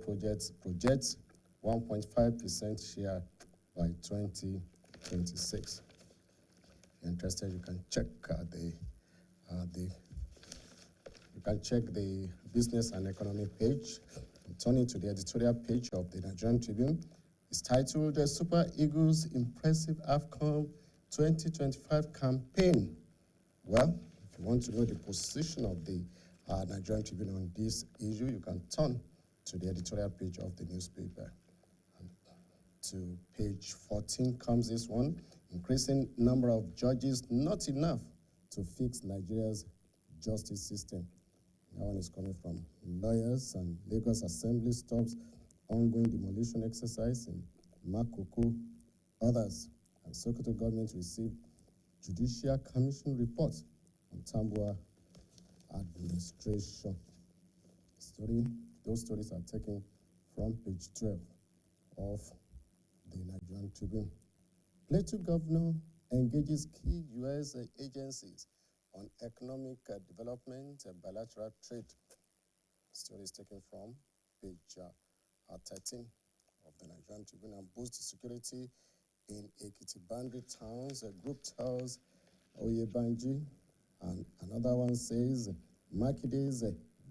projects 1.5% share by 2026. If you're interested, you can check the business and economy page. Turning to the editorial page of the Nigerian Tribune, it's titled "The Super Eagles Impressive AFCON 2025 Campaign." Well, if you want to know the position of the Nigerian Tribune on this issue, you can turn to the editorial page of the newspaper. And to page 14 comes this one: increasing number of judges not enough to fix Nigeria's justice system. That one is coming from lawyers. And Lagos Assembly stops ongoing demolition exercise in Makoko. Others. And Sokoto government received Judicial Commission report on Tambua administration. Those stories are taken from page 12 of the Nigerian Tribune. Plateau governor engages key U.S. agencies on economic development and bilateral trade. Story is taken from page 13 of the Nigerian Tribune. And boost security in Ekiti boundary towns. A group tells Oyebanji, and another one says Makide's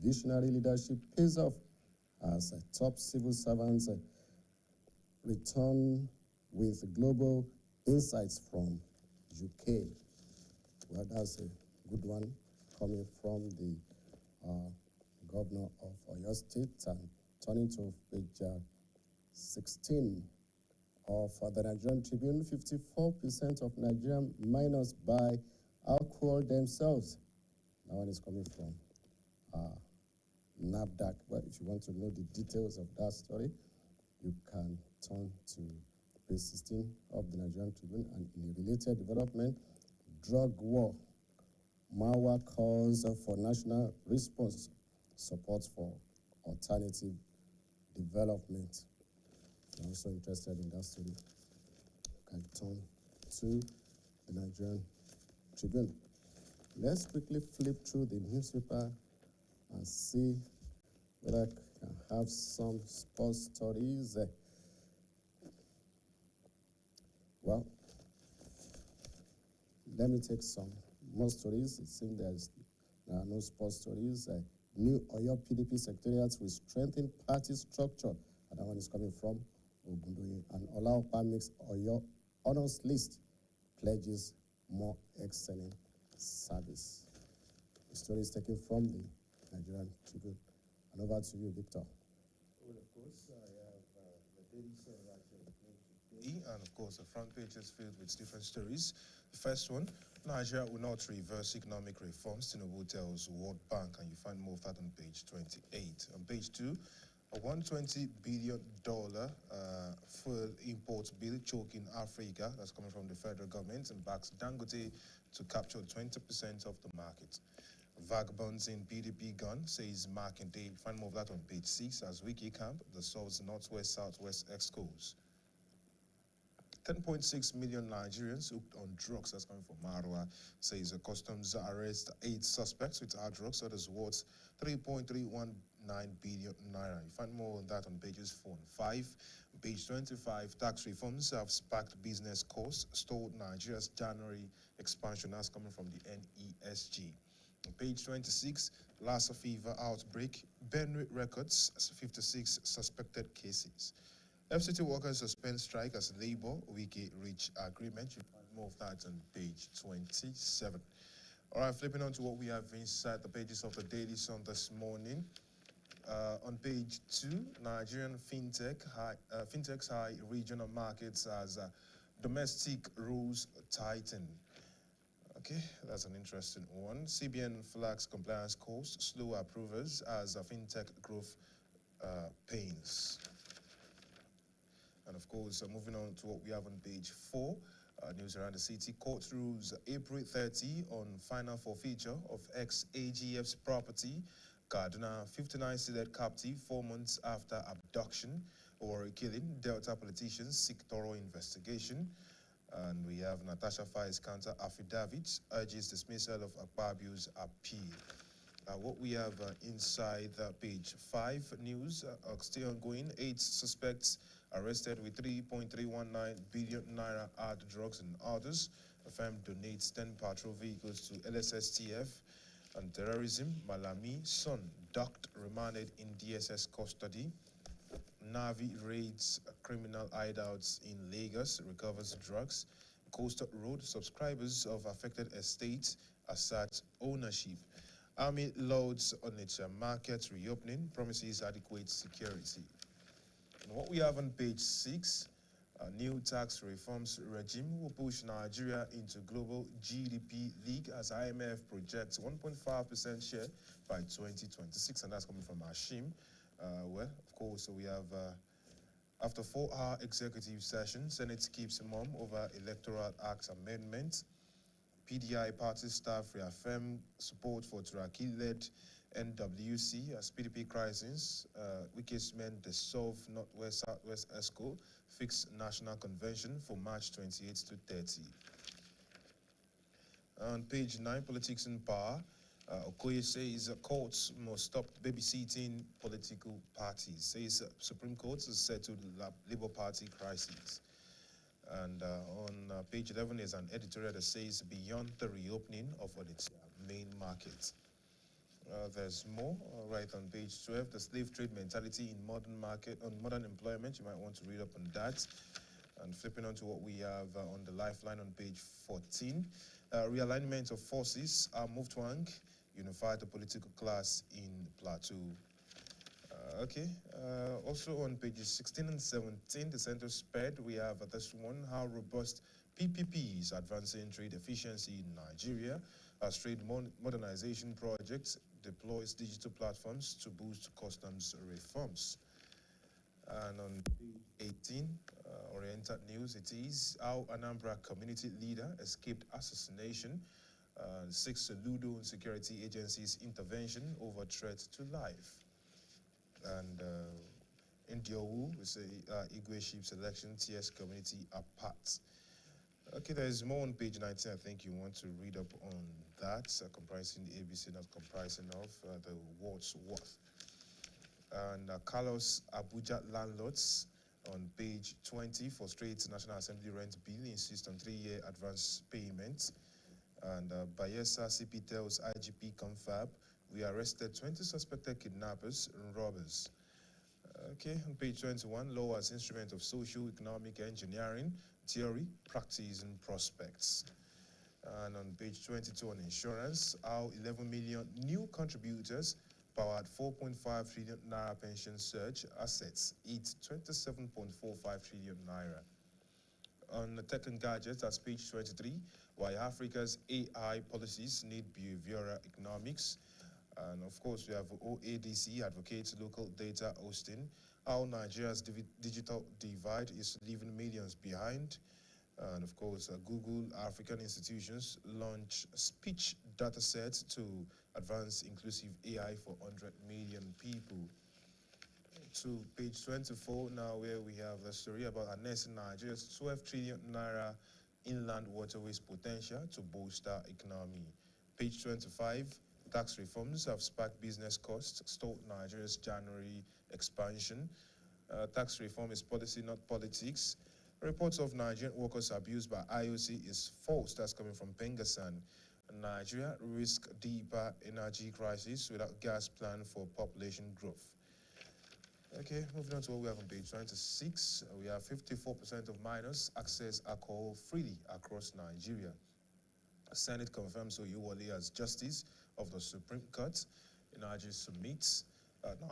visionary leadership pays off as top civil servants return with global insights from UK. Well, that's a good one coming from the governor of Oyo State. And turning to page 16 of the Nigerian Tribune, 54% of Nigerian minors buy alcohol themselves. That one is coming from NAFDAC. But if you want to know the details of that story, you can turn to page 16 of the Nigerian Tribune. And in a related development, drug war, Mawa calls for national response, support for alternative development. If you're also interested in that story, you can turn to the Nigerian Tribune. Let's quickly flip through the newspaper and see whether I can have some sports stories. Well, let me take some more stories. It seems there are no sports stories. New Oyo PDP secretariat will strengthen party structure. And that one is coming from Ogundoyin. And Olaopa makes Oyo honors list, pledges more excellent service. The story is taken from the Nigerian Tribune. And over to you, Victor. Well, of course, I have the Daily Sun right here today. And of course, the front page is filled with different stories. The first one, Nigeria will not reverse economic reforms, Tinubu tells World Bank, and you find more of that on page 28. On page 2, a $120 billion fuel import bill choking Africa, that's coming from the federal government, and backs Dangote to capture 20% of the market. Vagabonds in PDP gun, says Markinde. Find more of that on page 6 as Wiki Camp, the South Northwest Excos. 10.6 million Nigerians hooked on drugs, that's coming from Marwa, says the customs arrest 8 suspects with hard drugs, others worth 3.319 billion naira. You find more on that on pages 4 and 5. Page 25, tax reforms have sparked business costs, stalled Nigeria's January expansion, that's coming from the NESG. On page 26, Lassa fever outbreak, Benue records 56 suspected cases. FCT workers suspend strike as Labour Wiki reach agreement. You find more of that on page 27. All right, flipping on to what we have inside the pages of the Daily Sun this morning. On page 2, Nigerian fintech's high regional markets as domestic rules tighten. Okay, that's an interesting one. CBN flags compliance costs, slow approvers as fintech growth pains. And of course, moving on to what we have on page 4, news around the city. Court rules April 30 on final forfeiture of ex-AGF's property. Kaduna, 59 seated captive 4 months after abduction or killing. Delta politicians seek thorough investigation. And we have Natasha Fai's counter affidavit urges dismissal of Akpabio's appeal. What we have inside page 5 news are still ongoing. 8 suspects arrested with 3.319 billion naira hard drugs and others. The firm donates 10 patrol vehicles to LSSTF. And terrorism, Malami, son, docked, remanded in DSS custody. Navi raids criminal hideouts in Lagos, recovers drugs. Coastal Road, subscribers of affected estates assert ownership. Army loads on its market reopening, promises adequate security. And what we have on page 6, a new tax reforms regime will push Nigeria into global GDP league as IMF projects 1.5% share by 2026, and that's coming from Hashim. Well, of course, we have, after 4-hour executive session, Senate keeps mum over Electoral Act amendment. PDI party staff reaffirm support for Turaki-led NWC as PDP crisis. Weakest men dissolve Northwest-Southwest ESCO, fix national convention for March 28 to 30. On page 9, politics and power. Okoye says courts must stop babysitting political parties. Says Supreme Court has settled Labour Party crisis. And on page 11 is an editorial that says beyond the reopening of its main market. There's more right on page 12, the slave trade mentality in modern employment. You might want to read up on that. And flipping on to what we have on the lifeline on page 14, realignment of forces, Muvtwang, unify the political class in Plateau. Also on pages 16 and 17, the center spread, we have this one, how robust PPPs advancing trade efficiency in Nigeria as trade modernization projects deploys digital platforms to boost customs reforms. And on page 18, Oriental News, it is how Anambra community leader escaped assassination, 6 Ludo security agencies intervention over threat to life. And in Diowu, we say Igwe Sheep selection, TS community apart. Okay, there is more on page 19. I think you want to read up on that, comprising the ABC, not comprising of the what's worth. And Carlos Abuja landlords on page 20 frustrates National Assembly rent bill, insist on 3-year advance payment. And Bayelsa CP tells IGP confab, we arrested 20 suspected kidnappers and robbers. Okay, on page 21, law as instrument of socio-economic engineering, theory, practice, and prospects. And on page 22 on insurance, how 11 million new contributors powered 4.5 trillion naira pension surge, assets eat 27.45 trillion naira. On tech and gadgets, that's page 23, why Africa's AI policies need behavioral economics. And of course, we have OADC advocates local data hosting, how Nigeria's digital divide is leaving millions behind. And of course, Google African institutions launch speech data sets to advance inclusive AI for 100 million people. To page 24 now, where we have the story about harnessing Nigeria's 12 trillion naira inland waterways potential to bolster economy. Page 25, tax reforms have sparked business costs, stalled Nigeria's January expansion. Tax reform is policy, not politics. Reports of Nigerian workers abused by IOC is false. That's coming from Pengasan. Nigeria risks deeper energy crisis without gas plan for population growth. Okay, moving on to what we have on page 26. We have 54% of minors access alcohol freely across Nigeria. The Senate confirms Oyewole as Justice of the Supreme Court. Energy summits.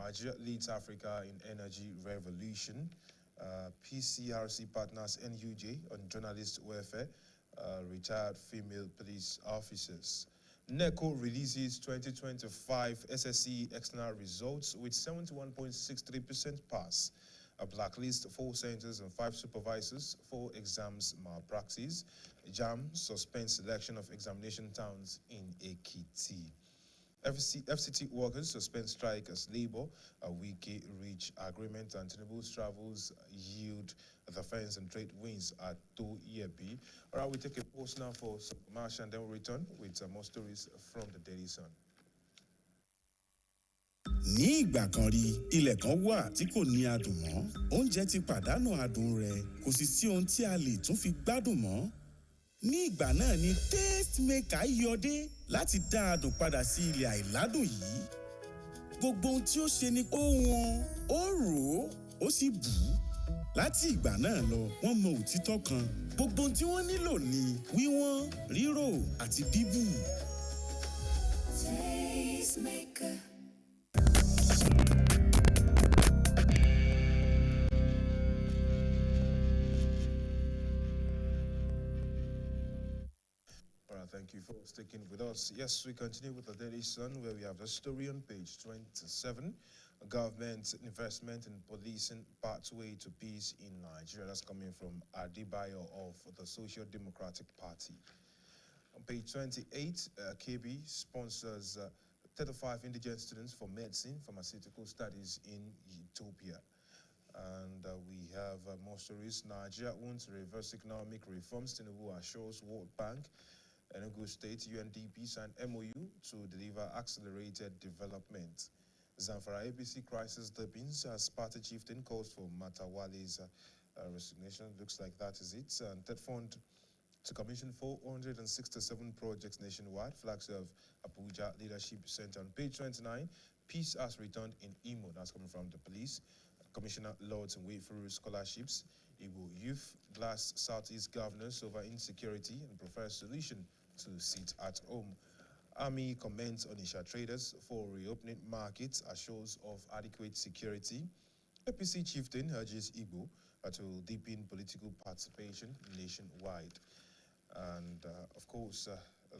Nigeria leads Africa in energy revolution. PCRC partners NUJ on journalist welfare. Retired female police officers. NECO releases 2025 SSC external results with 71.63% pass. A blacklist 4 centers and 5 supervisors for exams malpractice. JAM suspends selection of examination towns in Ekiti. FCT workers suspend strike as labor. Wiki reach agreement and Tinubu's travels yield the fence and trade wins at 2-year-B. All right, we take a pause now for some commercial and then we'll return with more stories from the Daily Sun. Ní ìgbà kan rí, ilẹ̀ kan wà tí kò ní adùn mọ́. Oúnjẹ ti pàdánù adùn rẹ̀, kò sì sí ohun tí a lè tún fi gbádùn mọ́. Ní ìgbà náà ni Taste Maker yọdé láti dá adùn padà sí ilẹ̀ àìládùn yìí. Gbogbo ohun tí ó ṣe ni ó wọ́n, ó rò ó sì bù ú. Láti ìgbà náà lọ, wọ́n mọ òtítọ́ kan. Gbogbo ohun tí wọ́n nílò ni wíwọ́n, rírò àti bíbù. Taste Maker. Thank you for sticking with us. Yes, we continue with the Daily Sun, where we have the story on page 27. Government investment in policing pathway to peace in Nigeria. That's coming from Adebayo of the Social Democratic Party. On page 28, KB sponsors 35 indigent students for medicine, pharmaceutical studies in Ethiopia. And we have more stories. Nigeria wants to reverse economic reforms. Tinubu assures World Bank. Enugu State UNDP signed MOU to deliver accelerated development. Zamfara APC crisis deepens as party chieftain calls for Matawale's resignation. Looks like that is it. And Third Fund to commission 467 projects nationwide. Flags of Abuja Leadership Center. On page 29, peace has returned in Imo. That's coming from the police. Commissioner Lords and way through scholarships. Igbo youth blasts Southeast governors over insecurity and prefers solution to sit at home. Army comments on Isha traders for reopening markets as shows of adequate security. APC chieftain urges Igbo to deepen political participation nationwide. And of course,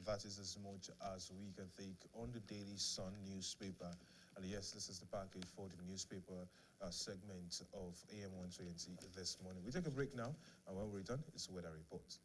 that is as much as we can take on the Daily Sun newspaper. And yes, this is the package for the newspaper segment of AM120 this morning. We take a break now, and when we return, it's weather report.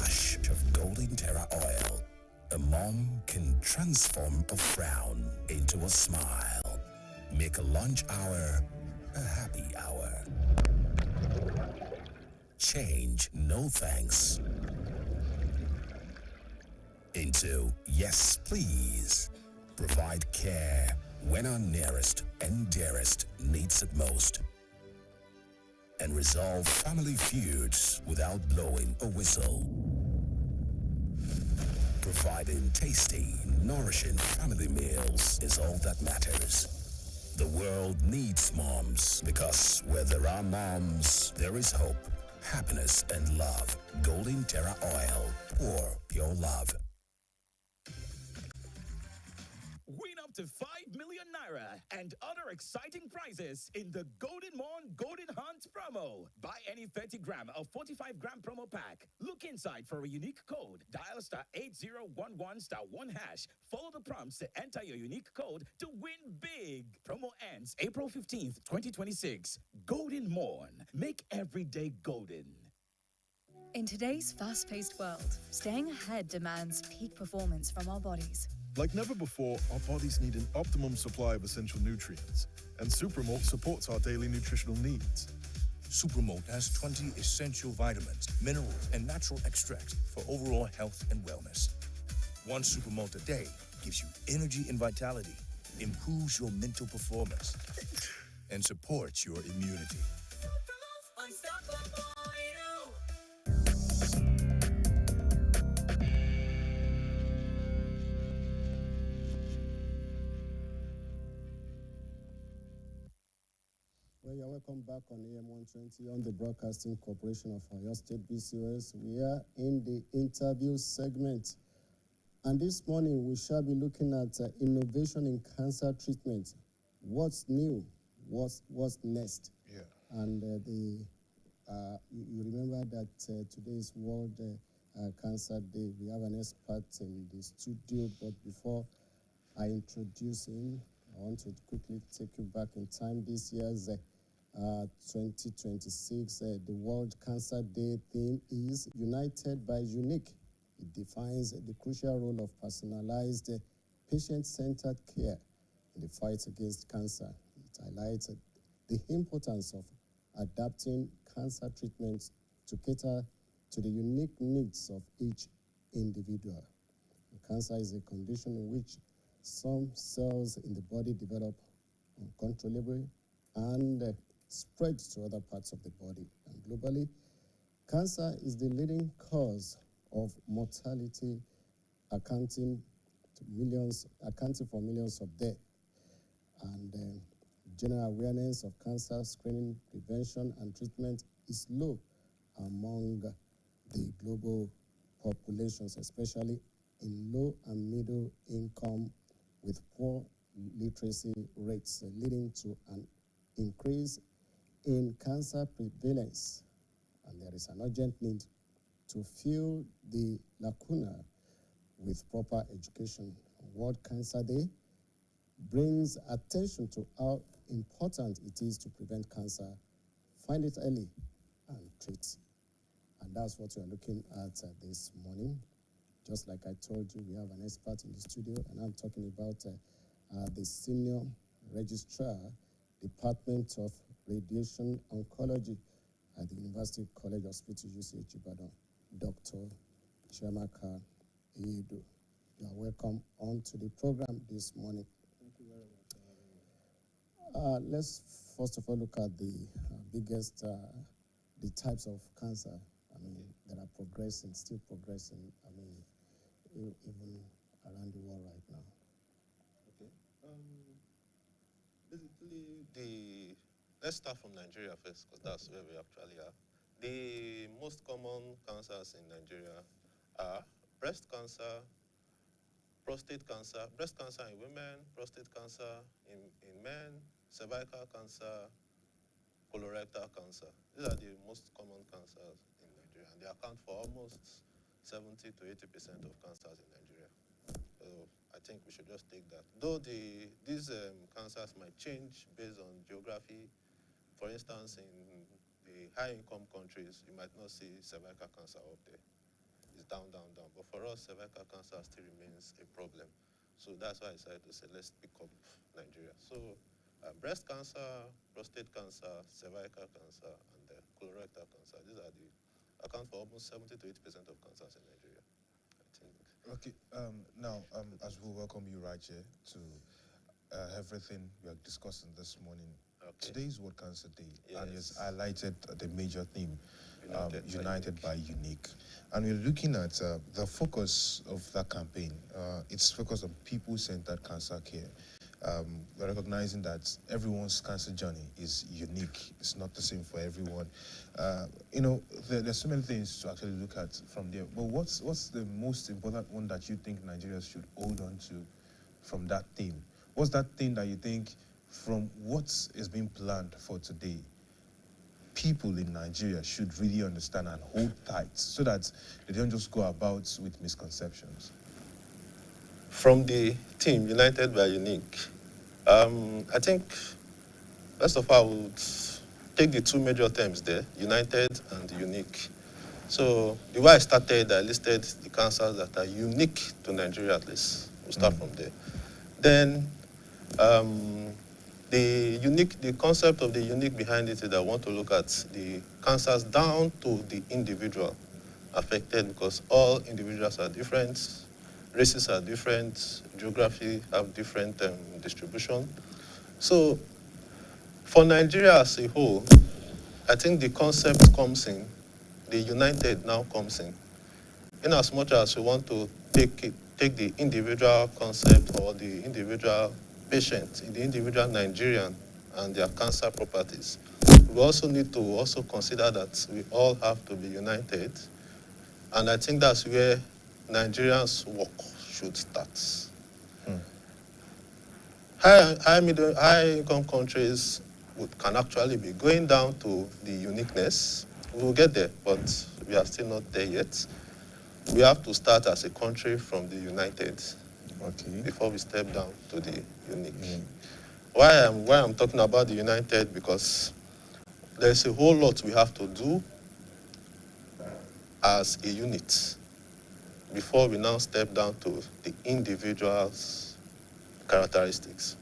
splash of golden terra oil, a mom can transform a frown into a smile. Make a lunch hour a happy hour. Change no thanks into yes please. Provide care when our nearest and dearest needs it most. And resolve family feuds without blowing a whistle. Providing tasty, nourishing family meals is all that matters. The world needs moms because where there are moms, there is hope, happiness, and love. Golden Terra Oil, pure love. Win up to 5 million naira and other exciting prizes in the Golden Morn Golden Hunt promo. Buy any 30 gram or 45 gram promo pack. Look inside for a unique code. Dial *8011 *1#. Follow the prompts to enter your unique code to win big. Promo ends April 15th, 2026. Golden Morn. Make every day golden. In today's fast-paced world, staying ahead demands peak performance from our bodies. Like never before, our bodies need an optimum supply of essential nutrients, and Supermalt supports our daily nutritional needs. Supermalt has 20 essential vitamins, minerals, and natural extracts for overall health and wellness. One Supermalt a day gives you energy and vitality, improves your mental performance, and supports your immunity. Well, you're welcome back on AM120 on the Broadcasting Corporation of Oyo State BCOS. We are in the interview segment. And this morning, we shall be looking at innovation in cancer treatment. What's new? What's next? Yeah. And you remember that today is World Cancer Day. We have an expert in the studio, but before I introduce him, I want to quickly take you back in time. This year's 2026, the World Cancer Day theme is United by Unique. It defines the crucial role of personalized, patient-centered care in the fight against cancer. It highlights the importance of adapting cancer treatments to cater to the unique needs of each individual. Cancer is a condition in which some cells in the body develop uncontrollably and spread to other parts of the body. And globally, cancer is the leading cause of mortality, accounting for millions of deaths. And general awareness of cancer screening, prevention, and treatment is low among the global populations, especially in low and middle income with poor literacy rates, leading to an increase in cancer prevalence. And there is an urgent need to fill the lacuna with proper education. World Cancer Day brings attention to how important it is to prevent cancer, find it early, and treat. And that's what we are looking at this morning. Just like I told you, we have an expert in the studio, and I'm talking about the Senior Registrar, Department of Radiation Oncology at the University College Hospital, UCH Ibadan, Dr. Chiamaka Edo. You are welcome on to the program this morning. Thank you very much for having me. Let's first of all look at the biggest, the types of cancer, that are progressing, still progressing, even around the world right now. Okay. Basically, let's start from Nigeria first, because that's where we actually are. The most common cancers in Nigeria are breast cancer, prostate cancer, breast cancer in women, prostate cancer in men, cervical cancer, colorectal cancer. These are the most common cancers in Nigeria, and they account for almost 70 to 80% of cancers in Nigeria. So I think we should just take that. Though these cancers might change based on geography. For instance, in the high-income countries, you might not see cervical cancer up there. is down, down, down. But for us, cervical cancer still remains a problem. So that's why I decided to say, let's pick up Nigeria. So breast cancer, prostate cancer, cervical cancer, and colorectal cancer. These are the account for almost 70 to 80% of cancers in Nigeria, I think. Okay, now, as we welcome you right here to everything we are discussing this morning. Okay. Today is World Cancer Day, and it's Yes. highlighted the major theme, United by Unique. And we're looking at the focus of that campaign. It's focused on people-centered cancer care. We're recognizing that everyone's cancer journey is unique. It's not the same for everyone. There's so many things to actually look at from there. But what's the most important one that you think Nigeria should hold on to from that theme? What's that thing that you think, from what is being planned for today, people in Nigeria should really understand and hold tight so that they don't just go about with misconceptions? From the team, United by Unique, I think, first of all, I would take the two major terms there, United and Unique. So the way I started, I listed the cancers that are unique to Nigeria, at least. We'll start from there. Then the concept of the unique behind it is that I want to look at the cancers down to the individual affected, because all individuals are different, races are different, geography have different distribution. So for Nigeria as a whole, I think the concept comes in, the United now comes in as much as we want to take the individual concept or the individual patient, the individual Nigerian and their cancer properties. We also need to also consider that we all have to be united. And I think that's where Nigerians' work should start. High-income countries can actually be going down to the uniqueness. We will get there, but we are still not there yet. We have to start as a country from the united before we step down to the unique. Why I'm talking about the united, because there's a whole lot we have to do as a unit before we now step down to the individual's characteristics.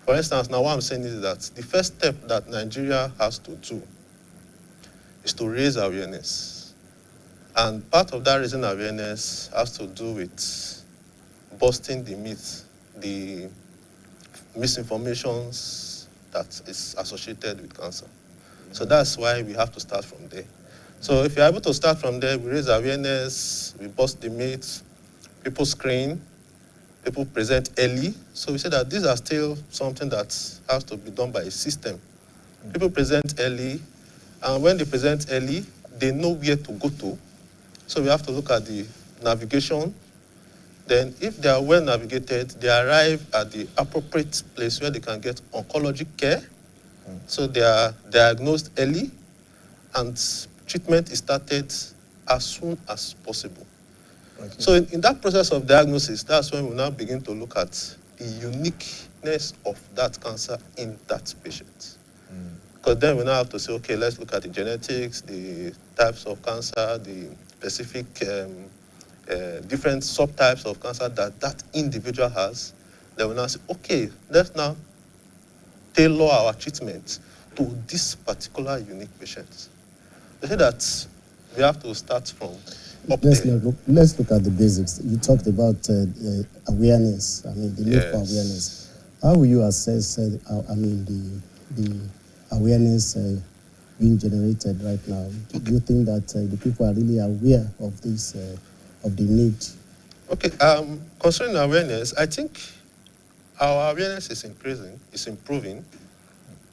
For instance, now what I'm saying is that the first step that Nigeria has to do is to raise awareness. And part of that raising awareness has to do with busting the myth, the misinformations that is associated with cancer. So that's why we have to start from there. So if you're able to start from there, we raise awareness, we bust the myth, people screen, people present early. So we say that these are still something that has to be done by a system. People present early, and when they present early, they know where to go to. So we have to look at the navigation. Then if they are well navigated, they arrive at the appropriate place where they can get oncology care. So they are diagnosed early, and treatment is started as soon as possible. So in that process of diagnosis, that's when we now begin to look at the uniqueness of that cancer in that patient. Because then we now have to say, okay, let's look at the genetics, the types of cancer, the specific different subtypes of cancer that individual has. Then we now say, okay, let's now tailor our treatment to this particular unique patient. They say that we have to start from up there. Let's look at the basics. You talked about awareness. The need for awareness. How will you assess? The awareness being generated right now. Do you think that the people are really aware of this, of the need? Okay. Concerning awareness, I think our awareness is increasing, is improving.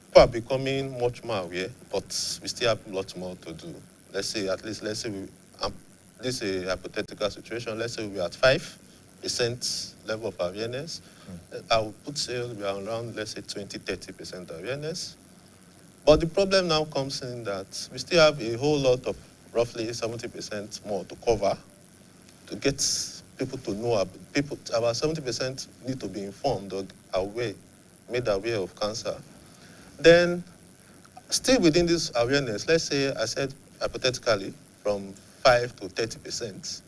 People are becoming much more aware, but we still have a lot more to do. Let's say this is a hypothetical situation. Let's say we're at 5% level of awareness. I would say we are around, let's say, 20-30% awareness. But the problem now comes in that we still have a whole lot of roughly 70% more to cover to get people to know. About 70% need to be informed or made aware of cancer. Then, still within this awareness, let's say I said hypothetically from 5 to 30%,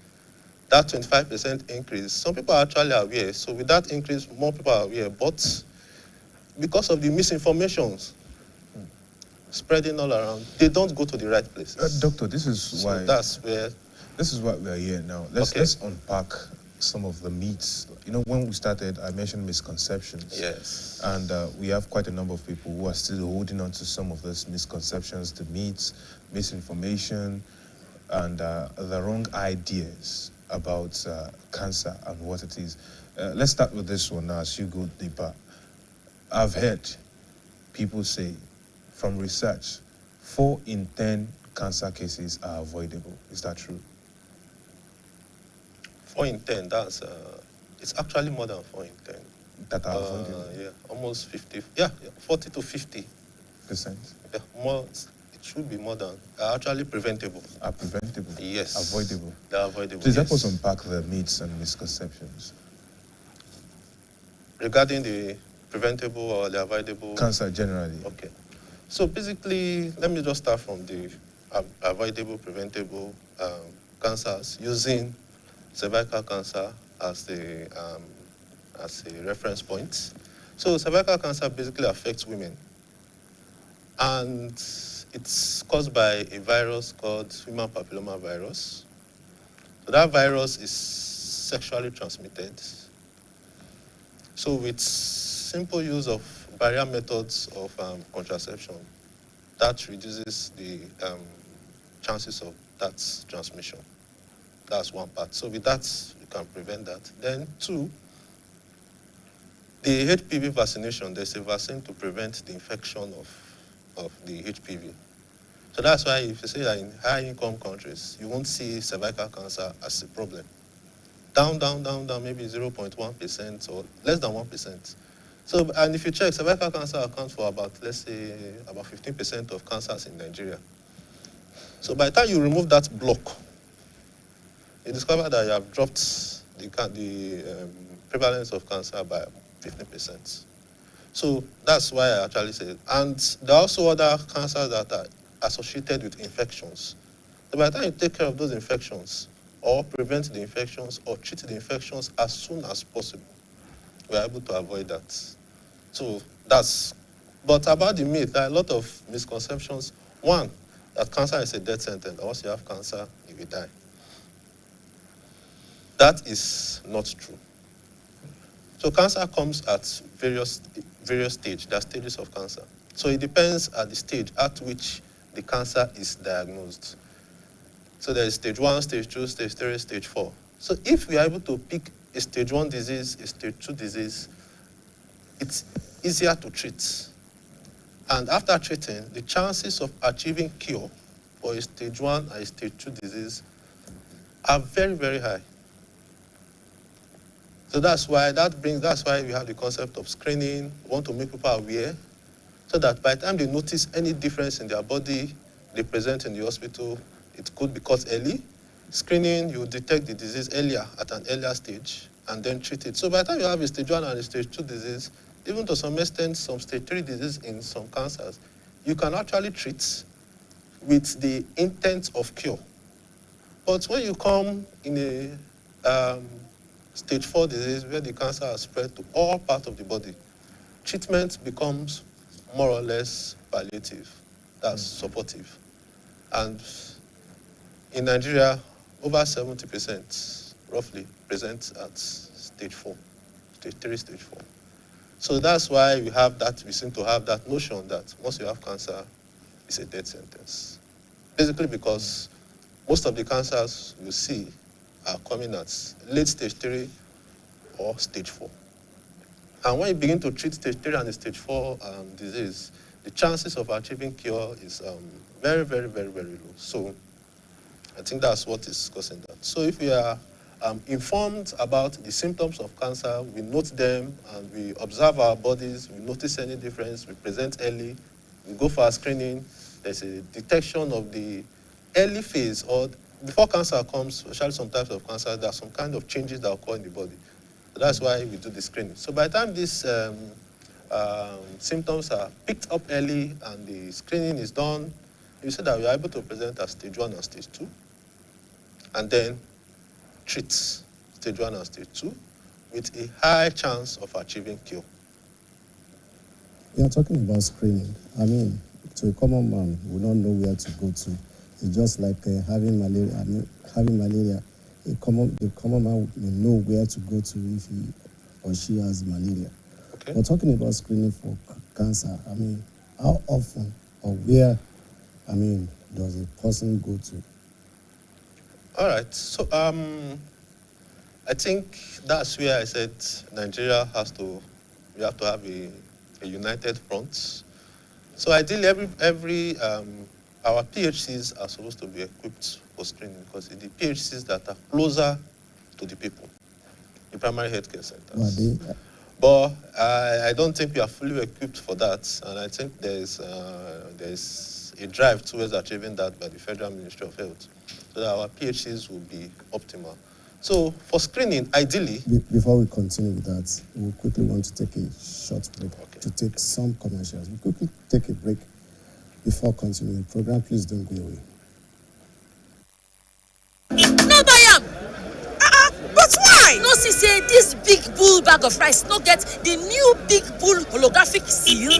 that 25% increase, some people are actually aware. So with that increase, more people are aware. But because of the misinformations spreading all around, they don't go to the right places. Doctor, this is So why that's where. this is what we are here now. Let's unpack some of the myths. You know, when we started, I mentioned misconceptions. Yes. And we have quite a number of people who are still holding on to some of those misconceptions, the myths, misinformation, and the wrong ideas about cancer and what it is. Let's start with this one now as you go deeper. I've heard people say from research, 4 in 10 cancer cases are avoidable. Is that true? 4 in 10, it's actually more than 4 in 10. That are avoidable? Yeah, almost 50. Yeah, 40 to 50%. Yeah, more. It should be more than actually preventable. Are preventable? Yes. Avoidable? They're avoidable. Please yes. help us unpack the myths and misconceptions. Regarding the preventable or the avoidable? Cancer generally. Okay. So basically, let me just start from the avoidable, preventable cancers using cervical cancer as a reference point. So cervical cancer basically affects women, and it's caused by a virus called human papilloma virus. So that virus is sexually transmitted. So with simple use of barrier methods of contraception, that reduces the chances of that transmission. That's one part. So with that, you can prevent that. Then 2, the HPV vaccination, there's a vaccine to prevent the infection of the HPV. So that's why if you say that in high-income countries, you won't see cervical cancer as a problem. Down, maybe 0.1% or less than 1%. So, and if you check, cervical cancer accounts for about, let's say, about 15% of cancers in Nigeria. So by the time you remove that block, you discover that you have dropped the prevalence of cancer by 15%. So that's why I actually say it. And there are also other cancers that are associated with infections. So by the time you take care of those infections, or prevent the infections, or treat the infections as soon as possible, we are able to avoid that. So that's, but about the myth, there are a lot of misconceptions. One, that cancer is a death sentence. Once you have cancer, you will die. That is not true. So cancer comes at various stages. There are stages of cancer. So it depends at the stage at which the cancer is diagnosed. So there is stage 1, stage 2, stage 3, stage 4. So if we are able to pick a stage 1 disease, a stage 2 disease, it's easier to treat. And after treating, the chances of achieving cure for a stage 1 and a stage 2 disease are very, very high. So that's why we have the concept of screening. We want to make people aware so that by the time they notice any difference in their body, they present in the hospital, it could be caught early. Screening, you detect the disease earlier at an earlier stage and then treat it. So by the time you have a stage 1 and a stage 2 disease, even to some extent, some stage 3 disease in some cancers, you can actually treat with the intent of cure. But when you come in a stage 4 disease where the cancer has spread to all parts of the body, treatment becomes more or less palliative. That's supportive. And in Nigeria, over 70% roughly present at stage 4, stage 3, stage 4. So that's why we seem to have that notion that once you have cancer, it's a death sentence. Basically because most of the cancers you see are coming at late stage 3 or stage 4. And when you begin to treat stage 3 and stage 4 disease, the chances of achieving cure is very, very, very, very low. So I think that's what is causing that. So if we are informed about the symptoms of cancer, we note them and we observe our bodies, we notice any difference, we present early, we go for a screening, there's a detection of the early phase or before cancer comes, especially some types of cancer, there are some kind of changes that occur in the body. So that's why we do the screening. So by the time these symptoms are picked up early and the screening is done, you see that we are able to present at stage 1 and stage 2. And then treat stage 1 and stage 2 with a high chance of achieving cure. You're talking about screening. I mean, to a common man, we don't know where to go to. It's just like having malaria. I mean, having malaria, the common man may know where to go to if he or she has malaria. Okay. We're talking about screening for cancer. I mean, how often or where, I mean, does a person go to? All right. So I think that's where I said Nigeria we have to have a united front. So ideally, every our PHCs are supposed to be equipped for screening because it's the PHCs that are closer to the people, the primary healthcare centers. But I don't think we are fully equipped for that, and I think there's a drive towards achieving that by the Federal Ministry of Health, so that our PHCs will be optimal. So for screening, ideally... Before we continue with that, we quickly want to take a short break to take some commercials. We quickly take a break before continuing the program. Please don't go away. No buy am! But why? No see say this big bull bag of rice no get the new big bull holographic seal?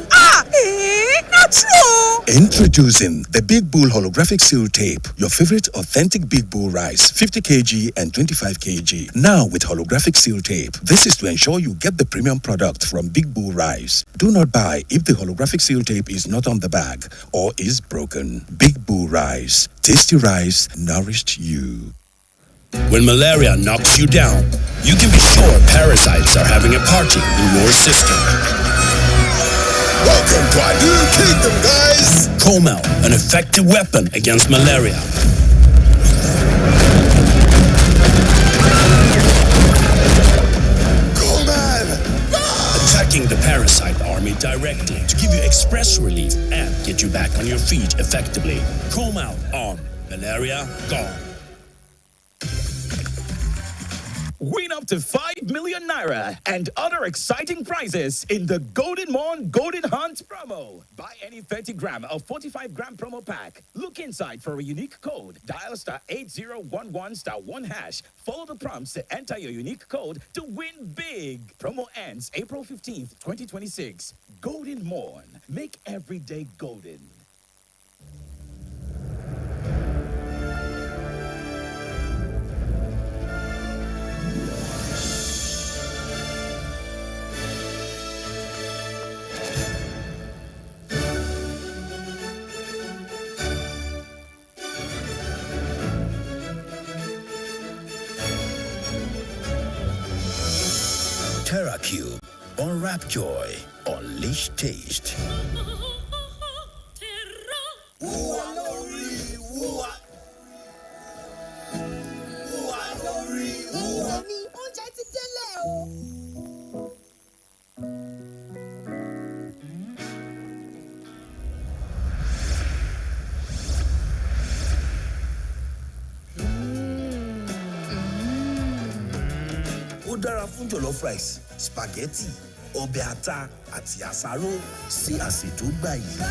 Not true! Introducing the Big Bull Holographic Seal Tape, your favorite authentic Big Bull rice, 50 kg and 25 kg. Now with holographic seal tape. This is to ensure you get the premium product from Big Bull Rice. Do not buy if the holographic seal tape is not on the bag or is broken. Big Bull Rice. Tasty rice nourished you. When malaria knocks you down, you can be sure parasites are having a party in your system. Welcome to our new kingdom, guys! Comel, an effective weapon against malaria. Attacking the parasite army directly to give you express relief and get you back on your feet effectively. Comel on. Malaria gone. Win up to 5 million naira and other exciting prizes in the Golden Morn Golden Hunt promo. Buy any 30-gram or 45-gram promo pack. Look inside for a unique code. Dial *8011 *1#. Follow the prompts to enter your unique code to win big. Promo ends April 15th, 2026. Golden Morn. Make every day golden. TerraCube. Unwrap joy. Unleash taste. Ó dára fún jollof rice, spaghetti, ọbẹ̀ ata àti àsáró sí àsè tó gbà yìí.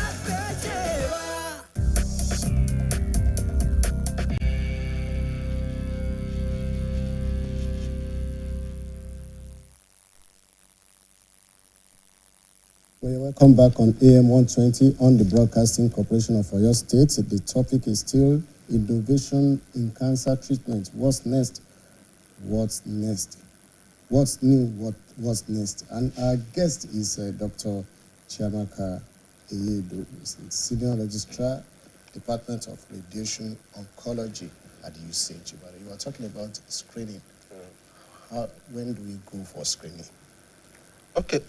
Welcome back on AM120 on the Broadcasting Corporation of Oyo State. The topic is still innovation in cancer treatment. What's next? What's next? What's new? What's next? And our guest is Dr. Chiamaka Eyedo, Senior Registrar, Department of Radiation Oncology at the UCH. You are talking about screening. When do we go for screening? Okay.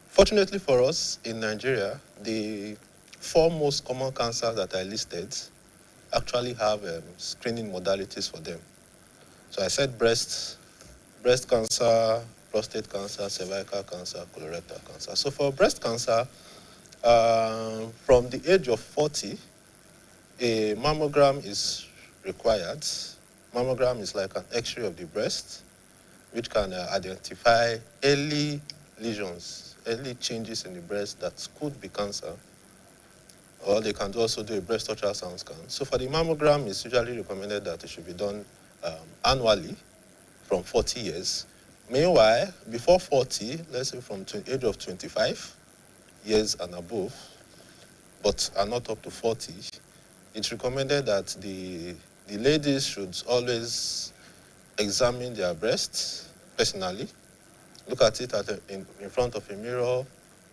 Fortunately for us in Nigeria, the 4 most common cancers that I listed actually have screening modalities for them. So I said breast cancer, prostate cancer, cervical cancer, colorectal cancer. So for breast cancer, from the age of 40, a mammogram is required. Mammogram is like an X-ray of the breast, which can identify early lesions, early changes in the breast that could be cancer, or they can also do a breast ultrasound scan. So for the mammogram, it's usually recommended that it should be done annually from 40 years. Meanwhile, before 40, let's say from the age of 25 years and above, but are not up to 40, it's recommended that the ladies should always examine their breasts personally, look at it in front of a mirror,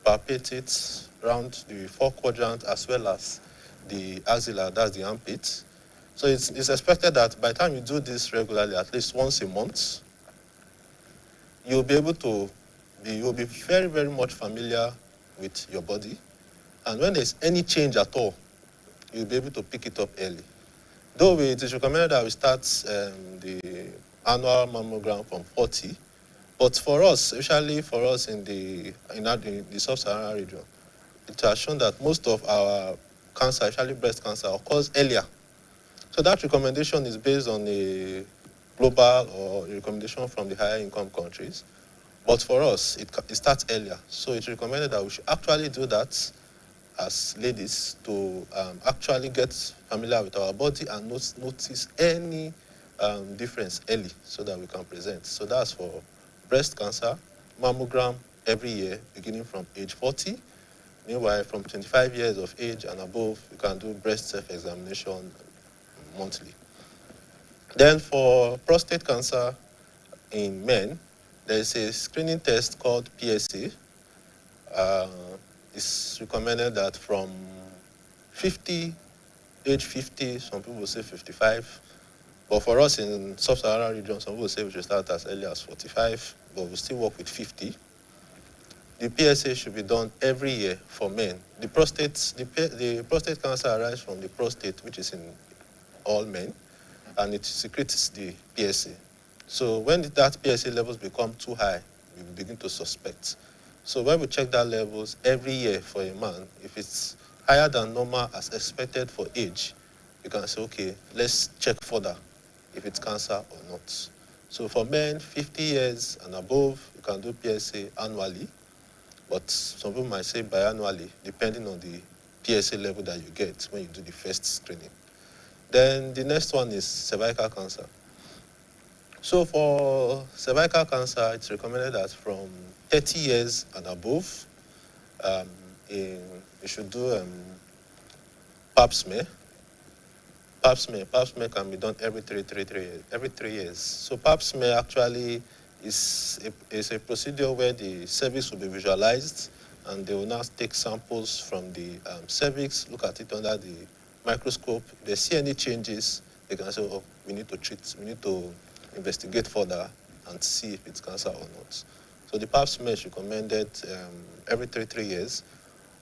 palpate it around the four quadrant as well as the axilla, that's the armpit. So it's expected that by the time you do this regularly, at least once a month, you'll be able to you'll be very, very much familiar with your body. And when there's any change at all, you'll be able to pick it up early. Though it is recommended that we start the annual mammogram from 40, but for us, especially for us in the sub-Saharan region, it has shown that most of our cancer, especially breast cancer, occurs earlier. So that recommendation is based on a global or a recommendation from the higher income countries. But for us, it starts earlier. So it's recommended that we should actually do that as ladies to actually get familiar with our body and notice any difference early so that we can present. So that's for breast cancer, mammogram every year, beginning from age 40. Meanwhile, from 25 years of age and above, you can do breast self-examination monthly. Then for prostate cancer in men, there is a screening test called PSA. It's recommended that from 50, age 50, some people say 55. But for us in sub-Saharan region, some people say we should start as early as 45, but we still work with 50. The PSA should be done every year for men. The prostate cancer arises from the prostate, which is in all men, and it secretes the PSA. So when that PSA levels become too high, we begin to suspect. So when we check that levels every year for a man, if it's higher than normal as expected for age, you can say, okay, let's check further if it's cancer or not. So for men 50 years and above, you can do PSA annually, but some people might say biannually, depending on the PSA level that you get when you do the first screening. Then the next one is cervical cancer. So for cervical cancer, it's recommended that from 30 years and above, you should do pap smear. Pap smear can be done every three years. So pap smear actually is a procedure where the cervix will be visualized, and they will now take samples from the cervix, look at it under the microscope. If they see any changes, they can say, oh, we need to investigate further and see if it's cancer or not. So the pap smear is recommended every three years.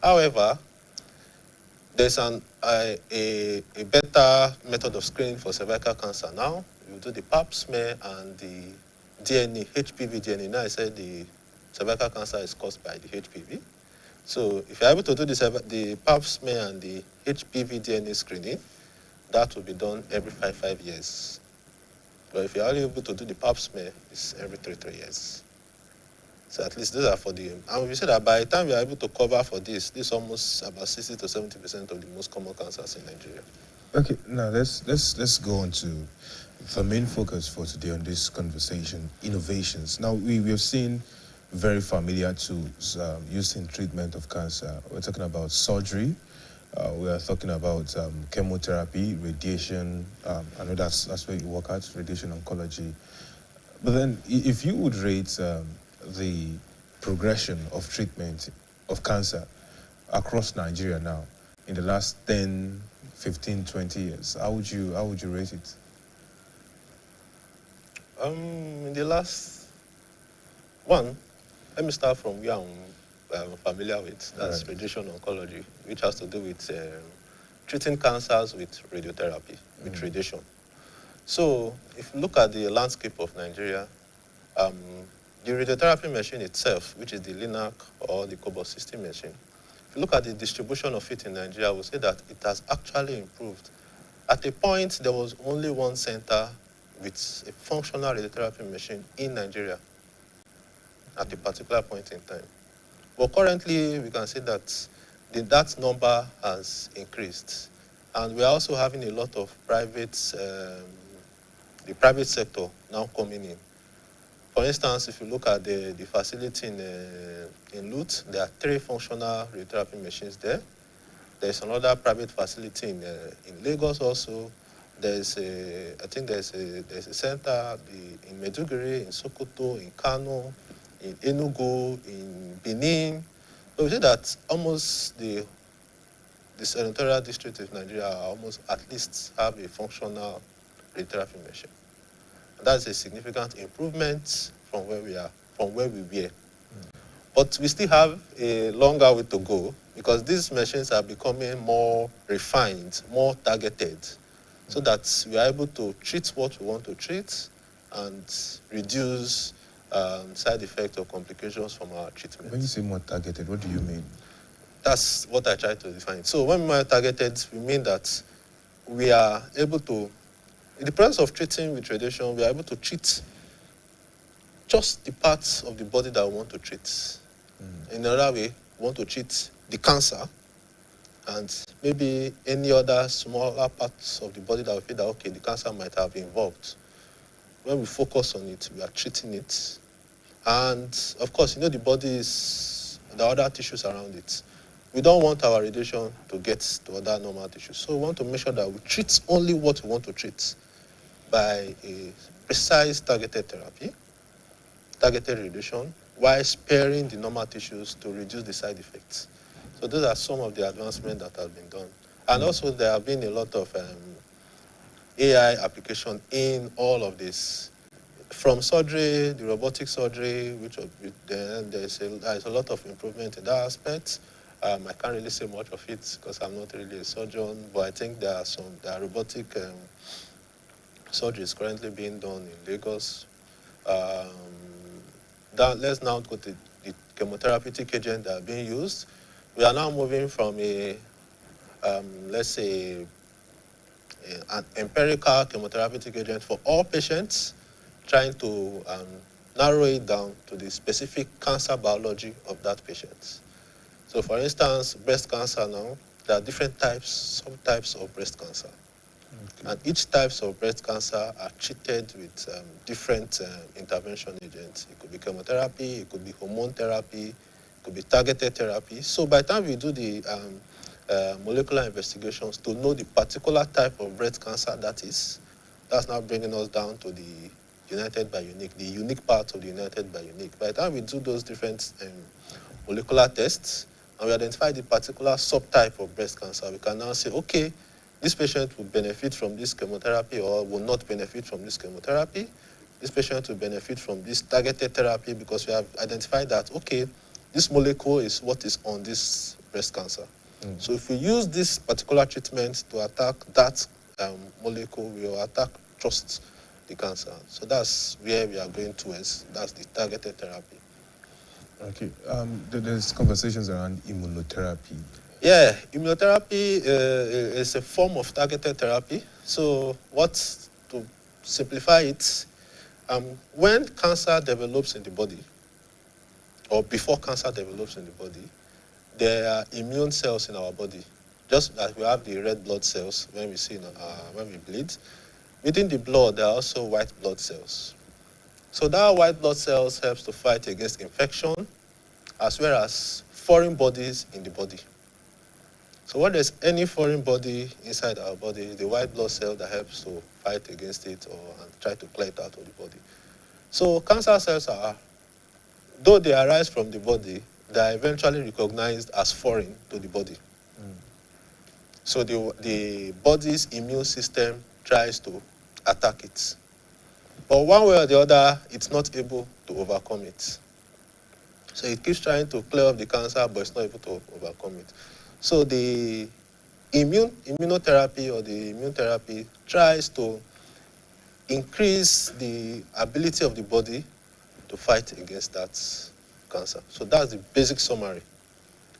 However, there's a better method of screening for cervical cancer now. You do the pap smear and the DNA, HPV DNA. Now I said the cervical cancer is caused by the HPV. So if you're able to do the pap smear and the HPV DNA screening, that will be done every 5 years. But if you're only able to do the pap smear, it's every three years. So at least these are for the, and we say that by the time we are able to cover for this is almost about 60 to 70% of the most common cancers in Nigeria. Okay, now let's go on to the main focus for today on this conversation, innovations. Now we have seen very familiar tools used in treatment of cancer. We're talking about surgery. We are talking about chemotherapy, radiation. I know that's where you work at, radiation oncology. But then, if you would rate the progression of treatment of cancer across Nigeria now in the last 10, 15, 20 years, how would you rate it? In the last one, let me start from where I'm familiar with. That's right. Radiation oncology, which has to do with treating cancers with radiotherapy, with radiation. So if you look at the landscape of Nigeria, the radiotherapy machine itself, which is the LINAC or the Cobalt 60 machine, if you look at the distribution of it in Nigeria, I would say that it has actually improved. At a point, there was only one center with a functional radiotherapy machine in Nigeria at a particular point in time. But currently, we can say that that number has increased. And we are also having a lot of private the private sector now coming in. For instance, if you look at the facility in Lut, there are 3 functional radiotherapy machines there. There's another private facility in Lagos also. I think there's a center in Medjugorje, in Sokoto, in Kano, in Enugu, in Benin. So we see that almost the senatorial district of Nigeria almost at least have a functional radiotherapy machine. And that's a significant improvement from where we were. But we still have a longer way to go because these machines are becoming more refined, more targeted, so that we are able to treat what we want to treat and reduce side effects or complications from our treatment. When you say more targeted, what do you mean? That's what I try to define. So when we are targeted, we mean that we are able to, in the process of treating with radiation, we are able to treat just the parts of the body that we want to treat. In another way, we want to treat the cancer and maybe any other smaller parts of the body that we feel that, okay, the cancer might have been involved. When we focus on it, we are treating it. And of course, the body is the other tissues around it. We don't want our radiation to get to other normal tissues. So we want to make sure that we treat only what we want to treat by a precise targeted therapy, targeted radiation, while sparing the normal tissues to reduce the side effects. So those are some of the advancements that have been done. And also there have been a lot of AI application in all of this. From surgery, the robotic surgery, there's a lot of improvement in that aspect. I can't really say much of it because I'm not really a surgeon, but I think there are robotic surgeries currently being done in Lagos. Let's now go to the chemotherapeutic agents that are being used. We are now moving from let's say, an empirical chemotherapeutic agent for all patients, trying to narrow it down to the specific cancer biology of that patient. So for instance, breast cancer now, there are different subtypes of breast cancer. Okay. And each types of breast cancer are treated with different intervention agents. It could be chemotherapy, it could be hormone therapy, it could be targeted therapy. So by the time we do the molecular investigations to know the particular type of breast cancer that's now bringing us down to the united by unique, the unique part of the united by unique. By the time we do those different molecular tests, and we identify the particular subtype of breast cancer, we can now say, okay, this patient will benefit from this chemotherapy or will not benefit from this chemotherapy. This patient will benefit from this targeted therapy because we have identified that, okay, this molecule is what is on this breast cancer. So if we use this particular treatment to attack that molecule, we will attack just the cancer. So that's where we are going towards. That's the targeted therapy. Okay. There's conversations around immunotherapy. Yeah, immunotherapy is a form of targeted therapy. So to simplify it, when cancer develops in the body, or before cancer develops in the body, there are immune cells in our body. Just like we have the red blood cells when we bleed. Within the blood, there are also white blood cells. So that white blood cells helps to fight against infection, as well as foreign bodies in the body. So when there's any foreign body inside our body, the white blood cell that helps to fight against it and try to clear it out of the body. So cancer cells though they arise from the body, they are eventually recognized as foreign to the body. So the body's immune system tries to attack it. But one way or the other, it's not able to overcome it. So it keeps trying to clear up the cancer, but it's not able to overcome it. So the immunotherapy or the immune therapy tries to increase the ability of the body to fight against that cancer. So that's the basic summary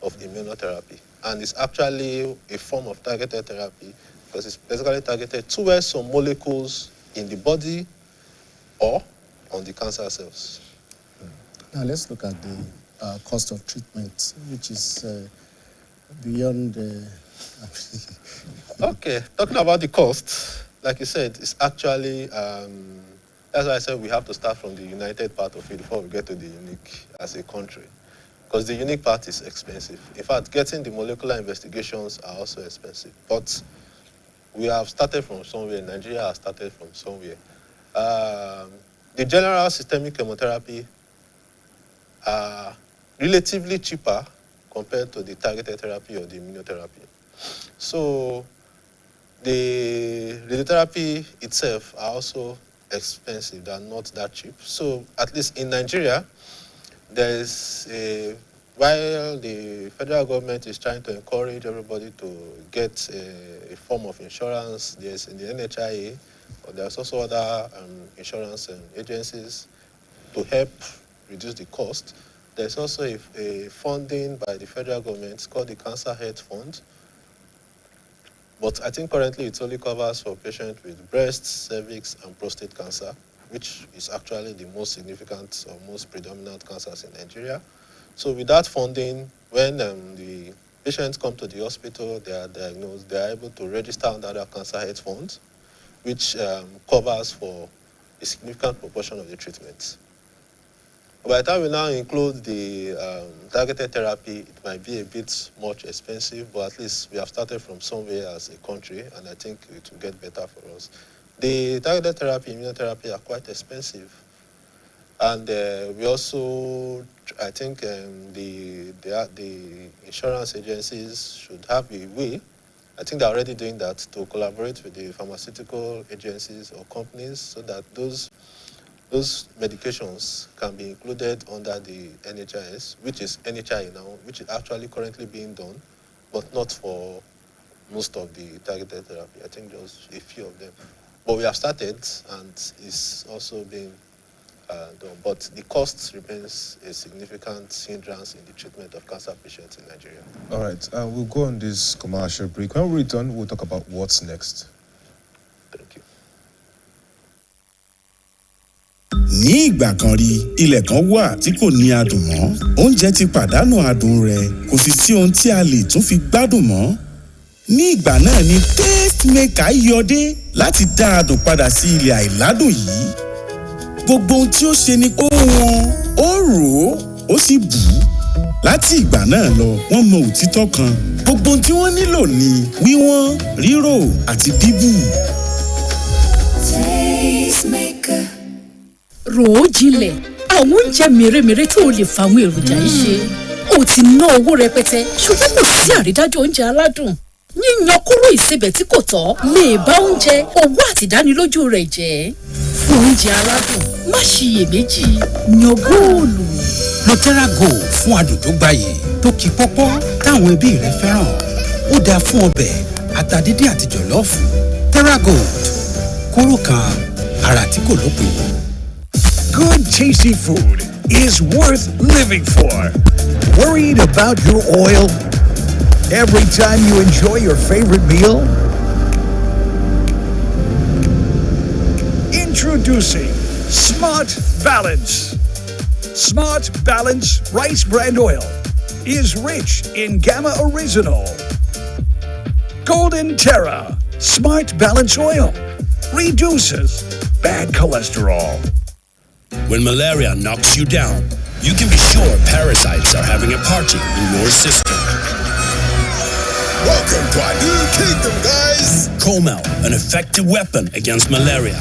of immunotherapy. And it's actually a form of targeted therapy because it's basically targeted towards some molecules in the body or on the cancer cells. Now let's look at the cost of treatment, which is beyond... Okay, talking about the cost, like you said, it's actually, that's why I said we have to start from the united part of it before we get to the unique as a country. Because the unique part is expensive. In fact, getting the molecular investigations are also expensive. But we have started from somewhere. Nigeria has started from somewhere. The general systemic chemotherapy are relatively cheaper compared to the targeted therapy or the immunotherapy. So the radiotherapy itself are also expensive. They are not that cheap. So at least in Nigeria, there is a, while the federal government is trying to encourage everybody to get a form of insurance, there's in the NHIA, but there's also other insurance agencies to help reduce the cost. There's also a funding by the federal government called the Cancer Health Fund. But I think currently it only covers for patients with breast, cervix, and prostate cancer, which is actually the most significant or most predominant cancers in Nigeria. So with that funding, when the patients come to the hospital, they are diagnosed, they are able to register under the Cancer Health Fund, which covers for a significant proportion of the treatments. By the time we now include the targeted therapy, it might be a bit much expensive, but at least we have started from somewhere as a country, and I think it will get better for us. The targeted therapy, immunotherapy are quite expensive. And we also, I think the insurance agencies should have a way, I think they're already doing that, to collaborate with the pharmaceutical agencies or companies so that those medications can be included under the NHIS, which is NHI now, which is actually currently being done, but not for most of the targeted therapy. I think just a few of them. But we have started, and it's also being done. But the cost remains a significant hindrance in the treatment of cancer patients in Nigeria. All right, we'll go on this commercial break. When we return, we'll talk about what's next. Thank you. ní ìgbà kan rí ilẹ̀ kan wà tí kò ní adùn mọ́ oúnjẹ ti pàdánù adùn rẹ̀ kò sì sí ohun tí a lè tún fi gbádùn mọ́ ní ìgbà náà ni taste maker yọdé láti dá adùn padà sí ilẹ̀ àìládùn yìí gbogbo ohun tí ó ṣe ni ó wọ́n ó rò ó sì bù ú láti ìgbà náà lọ wọ́n mọ òtítọ́ kan gbogbo ohun tí wọ́n nílò ni wíwọ́n rírò àti bíbù. Taste maker. rò ó jinlẹ̀ àwọn oúnjẹ mèremère tó o lè fàwọn èròjà yìí ṣe o ti ná owó rẹpẹtẹ ṣùgbọ́n kò sí àrídájú oúnjẹ aládùn yíyan kúrò ìsebẹ̀ tí kò tọ́ lè bá oúnjẹ owó àti ìdánilójú rẹ̀ jẹ́ fún oúnjẹ aládùn má ṣiyèméjì yan góòlù. lo Terra Gold fún adùn tó gbayì tó kì pọ́pọ́ táwọn ẹbí rẹ fẹ́ràn ó dáa fún ọbẹ̀ ata dídín àti jọ̀lọ́ọ̀fù Terra Gold kóró kan ara tí kò lópin. Good, tasty food is worth living for. Worried about your oil? Every time you enjoy your favorite meal? Introducing Smart Balance. Smart Balance Rice Bran Oil is rich in Gamma Original. Golden Terra Smart Balance Oil reduces bad cholesterol. When malaria knocks you down, you can be sure parasites are having a party in your system. Welcome to our new kingdom, guys! Comel, an effective weapon against malaria.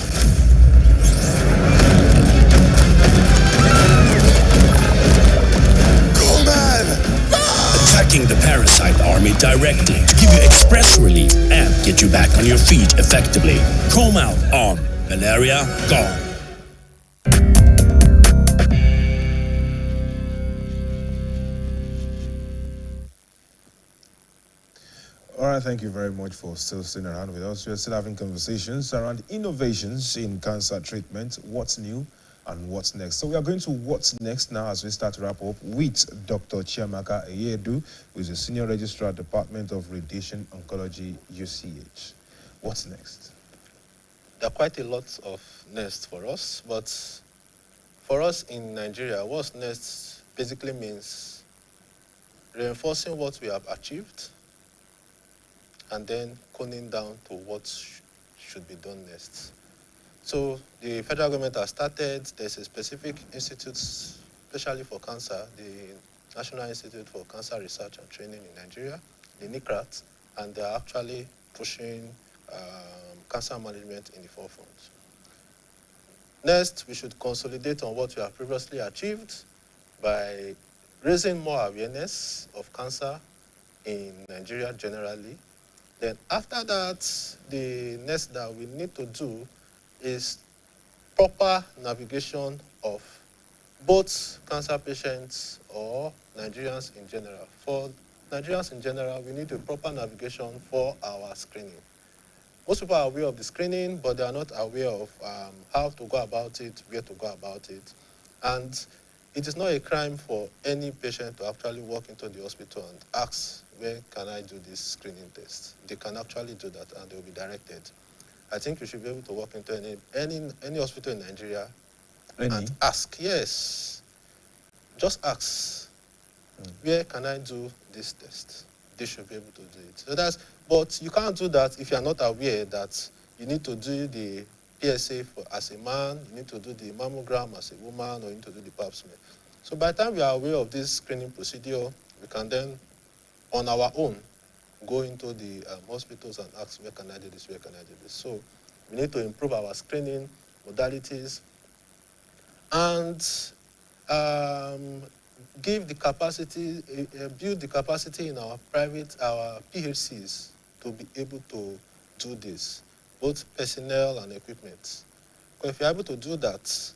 Coleman! Attacking the parasite army directly to give you express relief and get you back on your feet effectively. Comel on Malaria Gone. All right, thank you very much for still sitting around with us. We're still having conversations around innovations in cancer treatment, what's new and what's next. So we are going to what's next now as we start to wrap up with Dr. Chiamaka Eyedu, who is a Senior Registrar, Department of Radiation Oncology, UCH. What's next? There are quite a lot of next for us, but for us in Nigeria, what's next basically means reinforcing what we have achieved and then coning down to what should be done next. So the federal government has started, there's a specific institute, especially for cancer, the National Institute for Cancer Research and Training in Nigeria, the NICRAT, and they're actually pushing cancer management in the forefront. Next, we should consolidate on what we have previously achieved by raising more awareness of cancer in Nigeria generally. Then after that, the next that we need to do is proper navigation of both cancer patients or Nigerians in general. For Nigerians in general, we need a proper navigation for our screening. Most people are aware of the screening, but they are not aware of how to go about it, where to go about it. And it is not a crime for any patient to actually walk into the hospital and ask, where can I do this screening test? They can actually do that and they will be directed. I think you should be able to walk into any hospital in Nigeria and ask, yes, just ask, where can I do this test? They should be able to do it. So but you can't do that if you are not aware that you need to do the PSA as a man, you need to do the mammogram as a woman, or you need to do the pap smear. So by the time we are aware of this screening procedure, we can then, on our own, go into the hospitals and ask, where can I do this, where can I do this? So we need to improve our screening modalities and give the capacity, build the capacity in our PHCs to be able to do this, both personnel and equipment. Because if you're able to do that,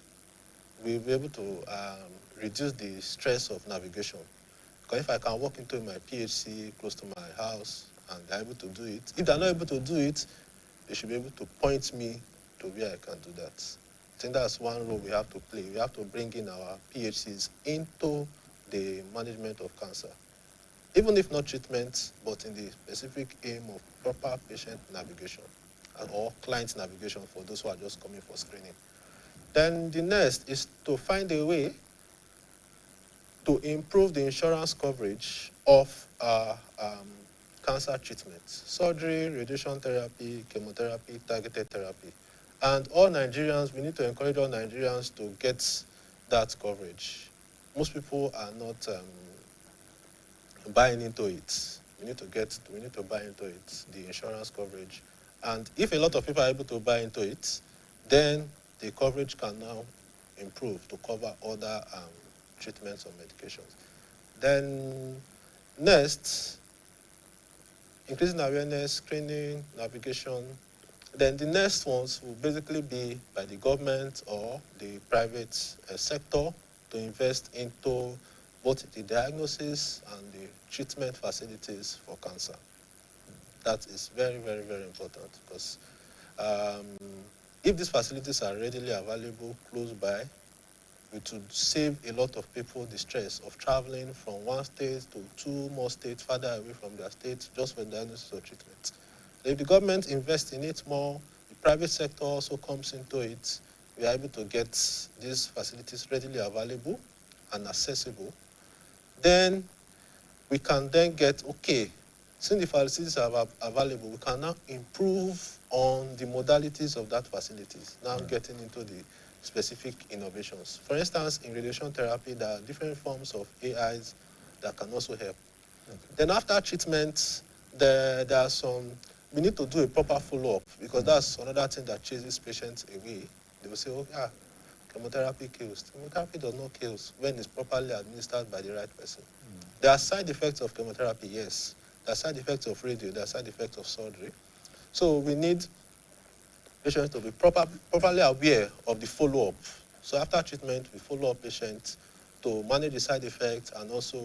we'll be able to reduce the stress of navigation. Because if I can walk into my PHC close to my house and they're able to do it, if they're not able to do it, they should be able to point me to where I can do that. I think that's one role we have to play. We have to bring in our PHCs into the management of cancer. Even if not treatment, but in the specific aim of proper patient navigation or client navigation for those who are just coming for screening. Then the next is to find a way to improve the insurance coverage of cancer treatment, surgery, radiation therapy, chemotherapy, targeted therapy. And all Nigerians, we need to encourage all Nigerians to get that coverage. Most people are not buying into it. We need to buy into it, the insurance coverage. And if a lot of people are able to buy into it, then the coverage can now improve to cover other treatments or medications. Then next, increasing awareness, screening, navigation. Then the next ones will basically be by the government or the private sector to invest into both the diagnosis and the treatment facilities for cancer. That is very, very, very important because if these facilities are readily available close by, it would save a lot of people the stress of traveling from one state to two more states further away from their state just for diagnosis or treatment. So if the government invests in it more, the private sector also comes into it, we are able to get these facilities readily available and accessible. Then we can then get, okay, since the facilities are available, we can now improve on the modalities of that facilities, now getting into the specific innovations. For instance, in radiation therapy, there are different forms of AIs that can also help. Okay. Then after treatment, there are some, we need to do a proper follow-up because that's another thing that chases patients away. They will say, oh, yeah, chemotherapy kills. Chemotherapy does not kill when it's properly administered by the right person. There are side effects of chemotherapy, yes. There are side effects of radio, there are side effects of surgery. So we need patients to be properly aware of the follow-up. So after treatment, we follow up patients to manage the side effects and also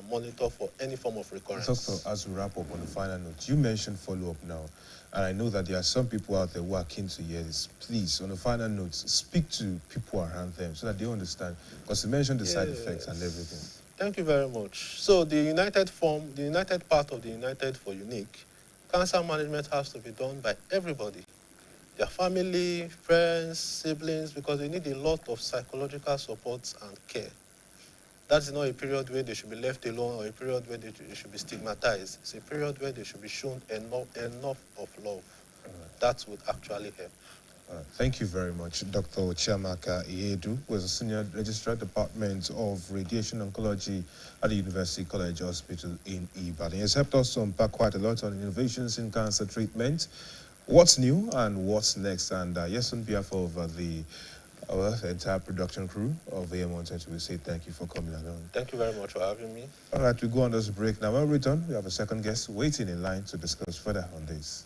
monitor for any form of recurrence. Doctor, as we wrap up on the final note, you mentioned follow-up now, and I know that there are some people out there who are keen to hear this. Please, on the final note, speak to people around them so that they understand, because you mentioned the side effects and everything. Thank you very much. So the united part of the United for Unique, cancer management has to be done by everybody. Their family, friends, siblings, because they need a lot of psychological support and care. That's not a period where they should be left alone or a period where they should be stigmatized. It's a period where they should be shown enough of love. That would actually help. Thank you very much, Dr. Chiamaka Iedu, who is a Senior Registrar Department of Radiation Oncology at the University College Hospital in Ibadan. He has helped us to unpack quite a lot on innovations in cancer treatment, what's new and what's next. And yes, on behalf of the entire production crew of AM120, we say thank you for coming along. Thank you very much for having me. All right, we go on this break. Now, when we return, we have a second guest waiting in line to discuss further on this.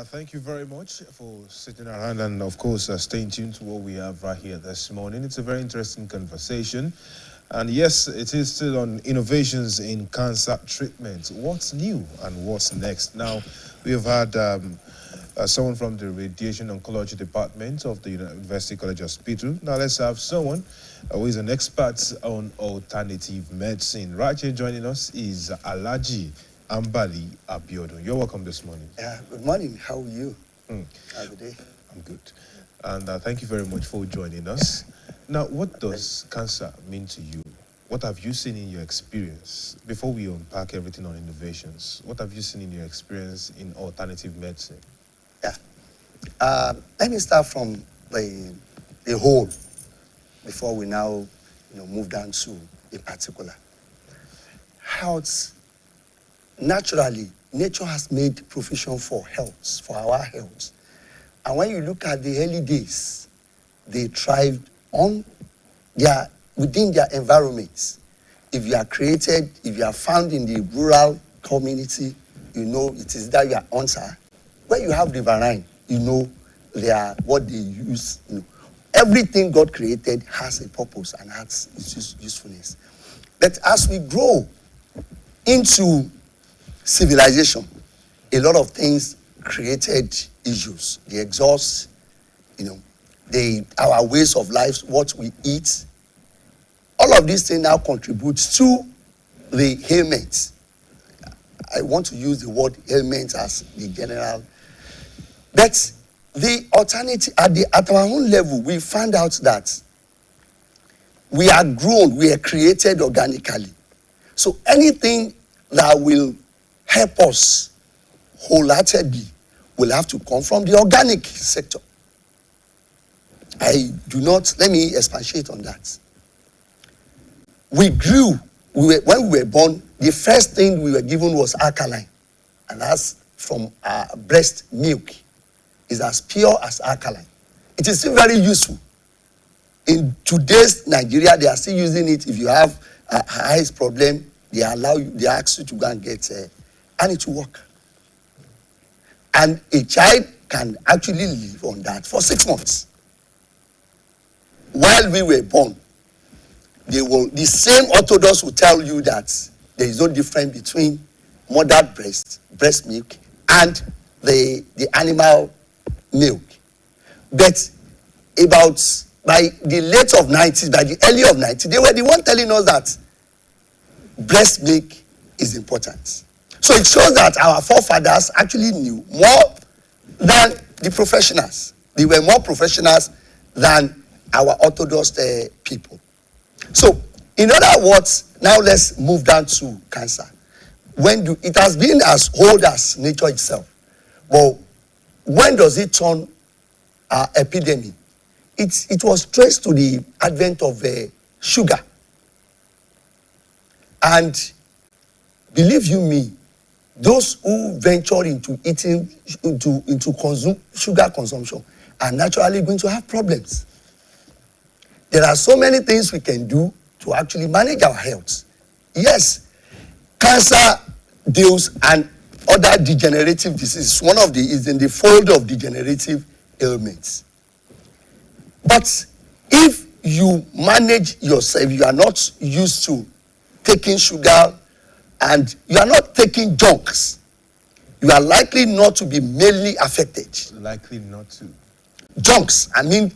Thank you very much for sitting around and, of course, staying tuned to what we have right here this morning. It's a very interesting conversation. And yes, it is still on innovations in cancer treatment. What's new and what's next? Now, we have had someone from the Radiation Oncology Department of the University College Hospital. Now, let's have someone who is an expert on alternative medicine. Right here joining us is Alhaji Ambali Abiodun. You're welcome this morning. Yeah, good morning. How are you? How's the day? I'm good. And thank you very much for joining us. Now, what does cancer mean to you? What have you seen in your experience? Before we unpack everything on innovations, what have you seen in your experience in alternative medicine? Yeah. Let me start from the whole before we now move down to a particular. Health. Naturally, nature has made provision for health, for our health. And when you look at the early days, they thrived within their environments. If you are created, if you are found in the rural community, it is that you are hunter. Where you have riverine, they are what they use. Everything God created has a purpose and has its usefulness. But as we grow into civilization, a lot of things created issues. The exhaust, our ways of life, what we eat, all of these things now contribute to the ailments. I want to use the word ailments as the general. But the alternative, at our own level, we found out that we are grown, we are created organically. So anything that will help us wholeheartedly will have to come from the organic sector. Let me expatiate on that. We grew, when we were born, the first thing we were given was alkaline. and as from breast milk is as pure as alkaline. It is still very useful. In today's Nigeria, they are still using it. If you have a eyes problem, they ask you to go and get, and it will work. And a child can actually live on that for 6 months. While we were born, the same Orthodox will tell you that there is no difference between mother breast milk, and the animal milk. But by the late of 90s, by the early of 90s, they were the one telling us that breast milk is important. So it shows that our forefathers actually knew more than the professionals. They were more professionals than our Orthodox people. So, in other words, now let's move down to cancer. It has been as old as nature itself. But when does it turn epidemic? It was traced to the advent of sugar. And believe you me, those who venture into eating, into sugar consumption are naturally going to have problems. There are so many things we can do to actually manage our health. Yes, cancer deals and other degenerative diseases. One of is in the fold of degenerative ailments. But if you manage yourself, you are not used to taking sugar and you are not taking junks, you are likely not to be mainly affected. Likely not to. Junks, I mean,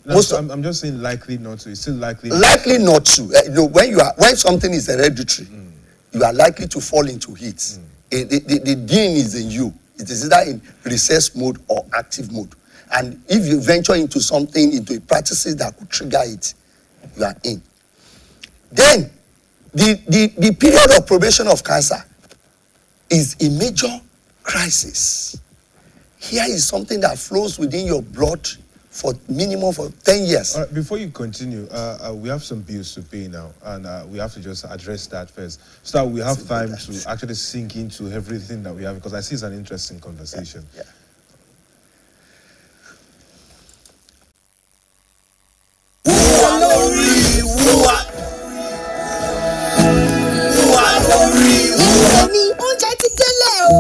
no, I'm just saying likely not to. It's still likely. Likely not to. When something is hereditary, you are likely to fall into it. The gene is in you. It is either in recess mode or active mode. And if you venture into something, into practices that could trigger it, you are in. Then, the period of probation of cancer is a major crisis. Here is something that flows within your blood for minimum for 10 years. All right, before you continue, we have some bills to pay now, and we have to just address that first, so that we have time to actually sink into everything that we have, because I see it's an interesting conversation. Yeah. Oúnjẹ ti délẹ̀ o.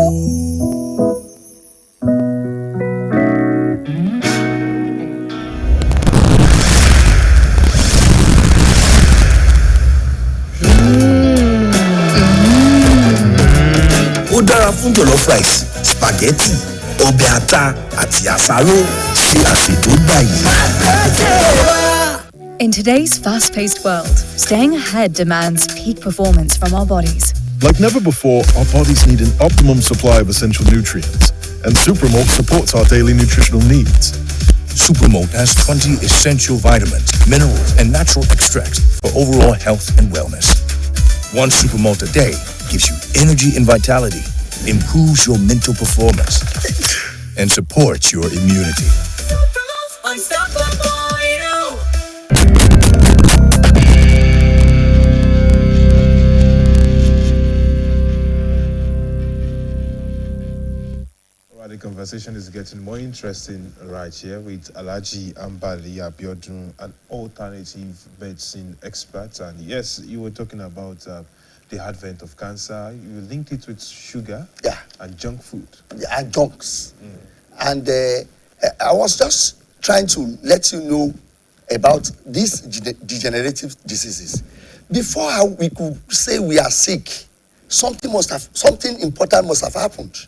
Ó dára fún jollof rice, spaghetti, ọbẹ̀ ata àti àsáró sí àsè tó gbà yìí. In today's fast-paced world, staying ahead demands peak performance from our bodies. Like never before, our bodies need an optimum supply of essential nutrients, and Supermalt supports our daily nutritional needs. Supermalt has 20 essential vitamins, minerals, and natural extracts for overall health and wellness. One Supermalt a day gives you energy and vitality, improves your mental performance, and supports your immunity. Unstoppable, you. The conversation is getting more interesting right here with Alhaji Ambali Abiodun, an alternative medicine expert. And yes, you were talking about the advent of cancer. You linked it with sugar and junk food. Yeah, and junks. And I was just trying to let you know about these degenerative diseases. Before we could say we are sick, something important must have happened.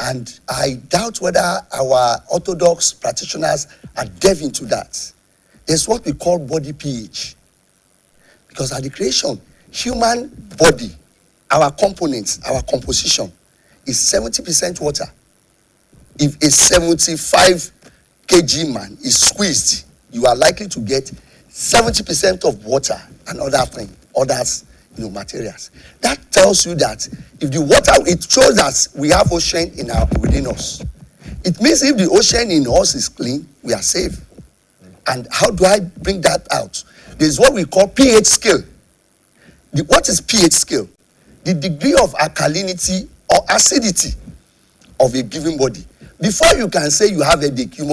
And I doubt whether our Orthodox practitioners are delving into that. There's what we call body pH. Because at the creation, human body, our components, our composition is 70% water. If a 75 kg man is squeezed, you are likely to get 70% of water and others, materials. That tells you that if the water, it shows that we have ocean within us. It means if the ocean in us is clean, we are safe. And how do I bring that out? There's what we call pH scale. What is pH scale? The degree of alkalinity or acidity of a given body. Before you can say you have a headache, your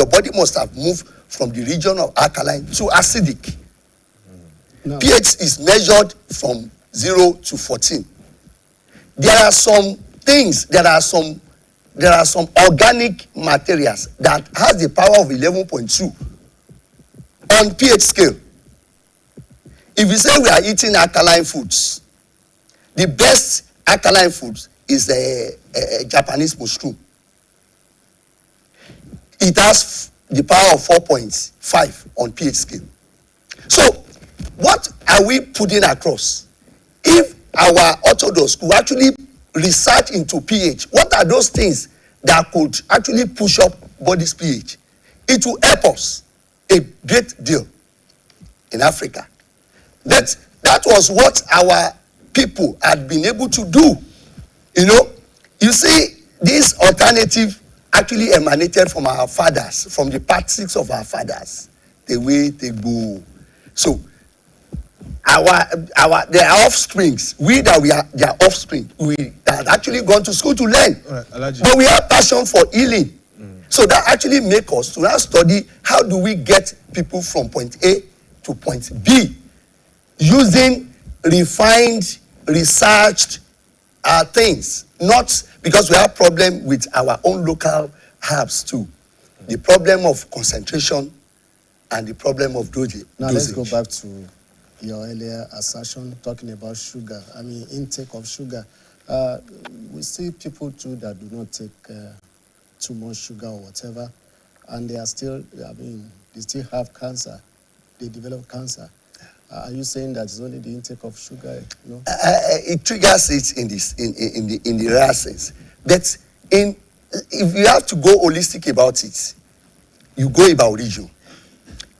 body must have moved from the region of alkaline to acidic. No. pH is measured from 0 to 14. There are some things, there are some organic materials that has the power of 11.2 on pH scale. If you say we are eating alkaline foods, the best alkaline foods is a Japanese mushroom. It has the power of 4.5 on pH scale. So, what are we putting across? If our Orthodox could actually research into pH, what are those things that could actually push up body's pH? It will help us a great deal in Africa. That was what our people had been able to do. You know, you see, this alternative actually emanated from our fathers, from the practices of our fathers, the way they go. So, their offsprings, we are their offspring, we had actually gone to school to learn. Right, but we have passion for healing. So that actually makes us to now study how do we get people from point A to point B using refined, researched things, not because we have problem with our own local herbs too. The problem of concentration and the problem of dosage. Now let's go back to your earlier assertion talking about sugar. I mean, intake of sugar. We see people too that do not take too much sugar or whatever, and they are still, they still have cancer. They develop cancer. Are you saying that it's only the intake of sugar? No? It triggers it in the rare sense. But if you have to go holistic about it, you go about region.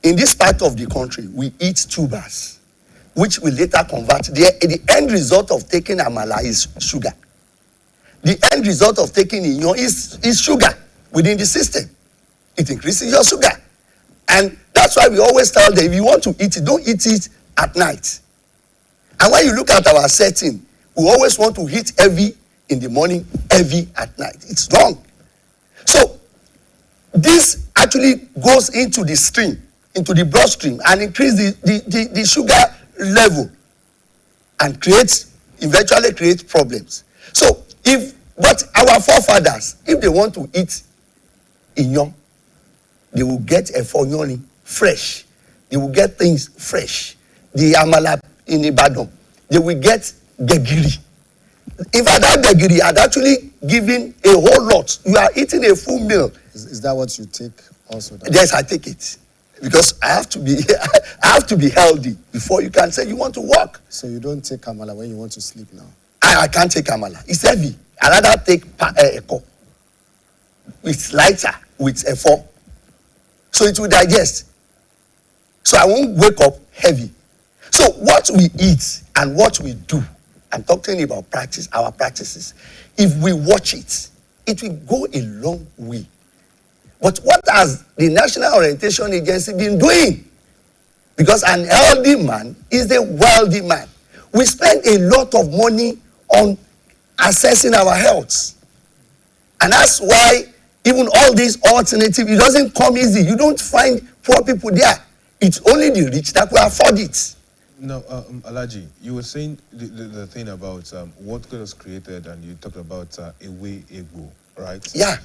In this part of the country, we eat tubers, which we later convert. The end result of taking amala is sugar. The end result of taking inyo is sugar within the system. It increases your sugar. And that's why we always tell them, if you want to eat it, don't eat it at night. And when you look at our setting, we always want to eat heavy in the morning, heavy at night. It's wrong. So, this actually goes into the stream, into the bloodstream, and increase the sugar level, and eventually creates problems. So, but our forefathers, if they want to eat inyo, they will get a fonyoni fresh. They will get things fresh. The amala in Ibadan, they will get begiri. In fact, that begiri had actually given a whole lot. You are eating a full meal. Is that what you take also? Yes, I take it. Because I have to be healthy before you can say you want to walk. So you don't take amala when you want to sleep now? I can't take amala. It's heavy. I rather take eko. It's lighter with efo. So it will digest. So I won't wake up heavy. So what we eat and what we do, I'm talking about our practices. If we watch it, it will go a long way. But what has the National Orientation Agency been doing? Because an healthy man is a wealthy man. We spend a lot of money on assessing our health. And that's why even all these alternatives, it doesn't come easy. You don't find poor people there. It's only the rich that will afford it. Now, Alhaji, you were saying the thing about what God has created, and you talked about Ewe Egbo, right? Yeah.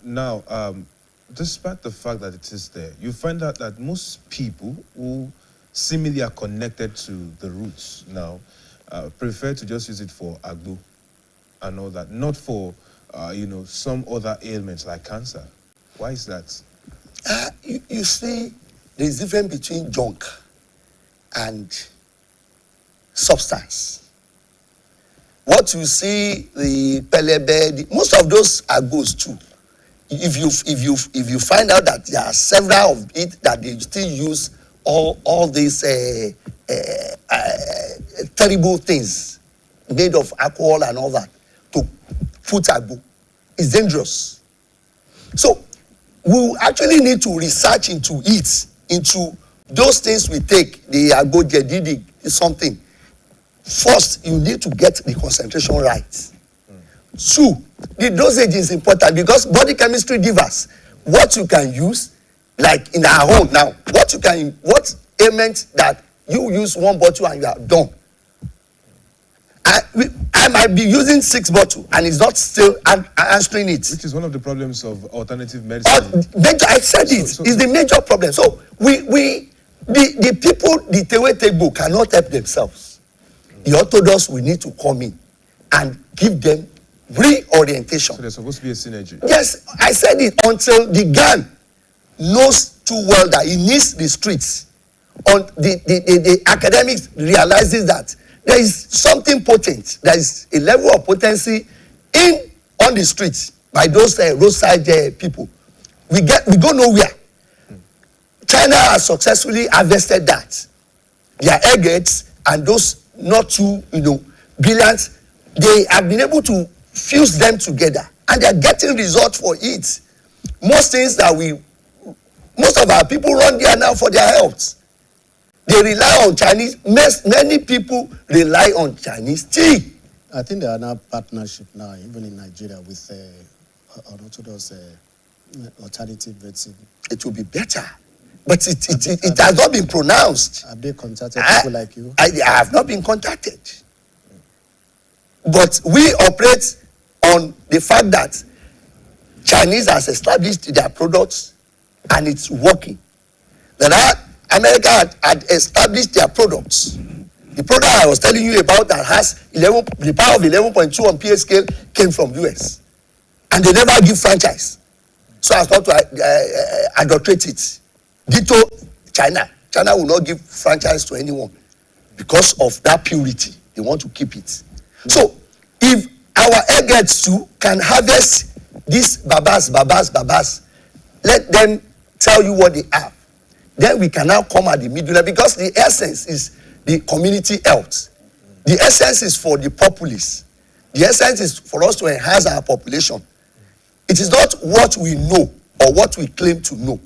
Now, despite the fact that it is there, you find out that most people who seemingly are connected to the roots now prefer to just use it for agbo and all that, not for some other ailments like cancer. Why is that? You see, there's a difference between junk and substance. What you see, the pelebe, most of those are goes too. If you find out that there are several of it that they still use all these terrible things made of alcohol and all that to put agbo, it's dangerous. So we actually need to research into it, into those things we take, the agbo jedidig, something. First, you need to get the concentration right. 2, the dosage is important because body chemistry differs. What you can use, like in our home now, what ailment that you use 1 bottle and you are done. I might be using 6 bottles and it's not still answering it. Which is one of the problems of alternative medicine. I said it's the major problem. So the people, the Tewe cannot help themselves. The Orthodox will need to come in and give them reorientation. So there's supposed to be a synergy. Yes, I said it until the gang knows too well that he needs the streets. On the academics realizes that there is something potent. There is a level of potency on the streets by those roadside people. We go nowhere. China has successfully harvested that. Their aggregates and those not too brilliant, they have been able to fuse them together and they are getting results for it. Most of our people run there now for their health. They rely on Chinese. Many people rely on Chinese tea. I think there are now partnership now, even in Nigeria, with Orthodox alternative medicine. It will be better, but it has not been pronounced. Have they contacted people like you? I have not been contacted. But we operate on the fact that Chinese has established their products and it's working. America had established their products. The product I was telling you about that has the power of 11.2 on pH scale came from US. And they never give franchise. So as not to adulterate it. Ditto China. China will not give franchise to anyone because of that purity. They want to keep it. So if our aggregates too can harvest these babas, let them tell you what they have. Then we can now come at the middle because the essence is the community health. The essence is for the populace. The essence is for us to enhance our population. It is not what we know or what we claim to know.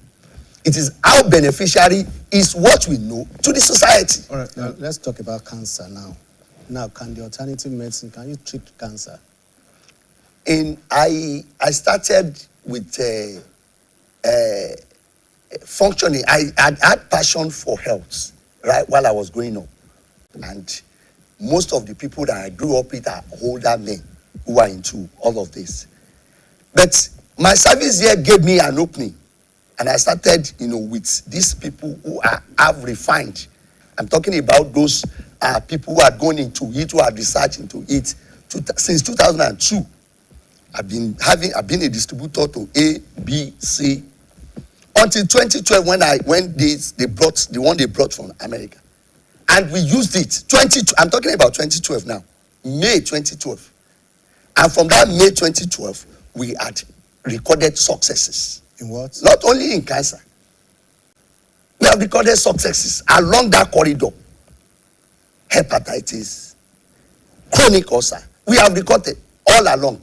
It is how beneficiary is what we know to the society. All right, now let's talk about cancer now. Now, can the alternative medicine, can you treat cancer? I started with functioning. I had passion for health, right, while I was growing up. And most of the people that I grew up with are older men who are into all of this. But my service here gave me an opening. And I started, with these people who have refined. I'm talking about those people who had gone into it, who had researched into it. Since 2002, I've been a distributor to A, B, C, until 2012 when they brought the one they brought from America, and we used it. I'm talking about 2012 now, May 2012, and from that May 2012 we had recorded successes. In what? Not only in cancer, we have recorded successes along that corridor. Hepatitis, chronic ulcer, we have recorded all along.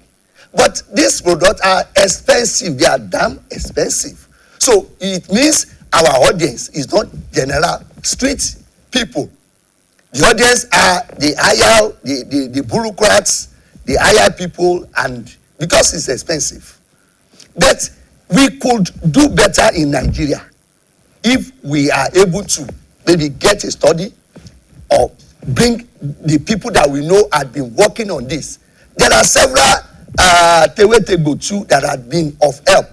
But these products are expensive. They are damn expensive. So it means our audience is not general street people. The audience are the higher, the bureaucrats, the higher people, and because it's expensive. But we could do better in Nigeria if we are able to maybe get a study or bring the people that we know had been working on this. There are several Tewe too that have been of help.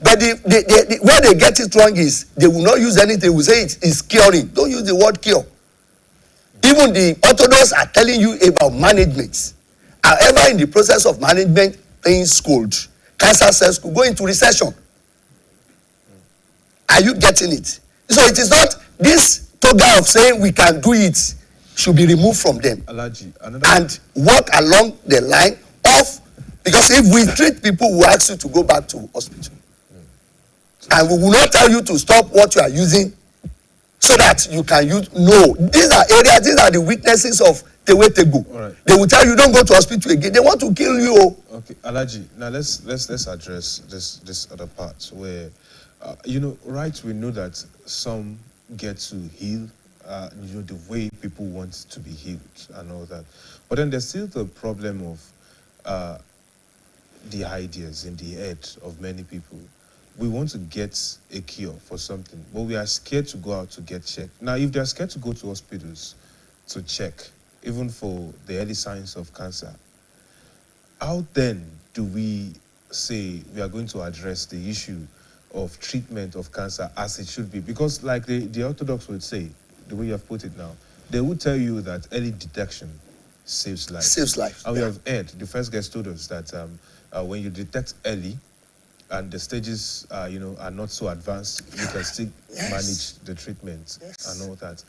But where they get it wrong is they will not use anything. They will say it is curing. Don't use the word cure. Even the Orthodox are telling you about management. However, in the process of management, things could, cancer cells could go into recession. Are you getting it? So it is not this toga of saying we can do it should be removed from them. And work along the line of, because if we treat people who ask you to go back to hospital, and we will not tell you to stop what you are using so that you can use. No, these are areas, these are the weaknesses of Tewe Tego. Right. They will tell you don't go to hospital again. They want to kill you. Okay, Alaji, now let's address this other part where right, we know that some get to heal the way people want to be healed and all that. But then there's still the problem of the ideas in the head of many people. We want to get a cure for something, but we are scared to go out to get checked. Now, if they're scared to go to hospitals to check, even for the early signs of cancer, how then do we say we are going to address the issue of treatment of cancer as it should be? Because like the orthodox would say, the way you have put it now, they would tell you that early detection saves life. Saves life. And we have heard, the first guest told us that when you detect early and the stages are not so advanced, you can still manage the treatment and all that.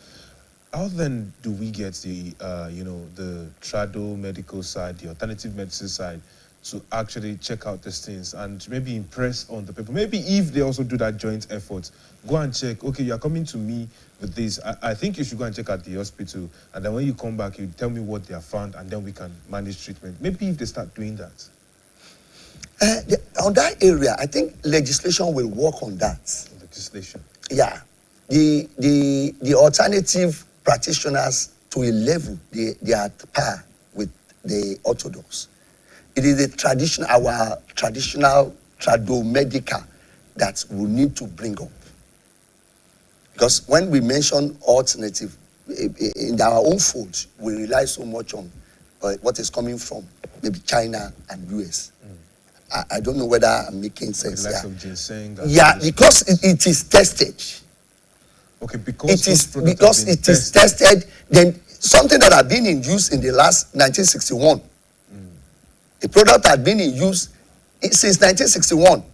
How then do we get the the trado medical side, the alternative medicine side, to actually check out these things and maybe impress on the people? Maybe if they also do that joint effort, go and check, okay, you're coming to me with this. I think you should go and check at the hospital. And then when you come back, you tell me what they have found, and then we can manage treatment. Maybe if they start doing that. On that area, I think legislation will work on that. Legislation. Yeah. The alternative practitioners to a level, they are at par with the orthodox. It is our traditional tradomedical that we need to bring up. Because when we mention alternative, in our own fold, we rely so much on what is coming from maybe China and US. I don't know whether I'm making sense. Like of ginseng, yeah, because it is tested. Okay, because it is tested, then something that had been in use in the last 1961. A product had been in use since 1961.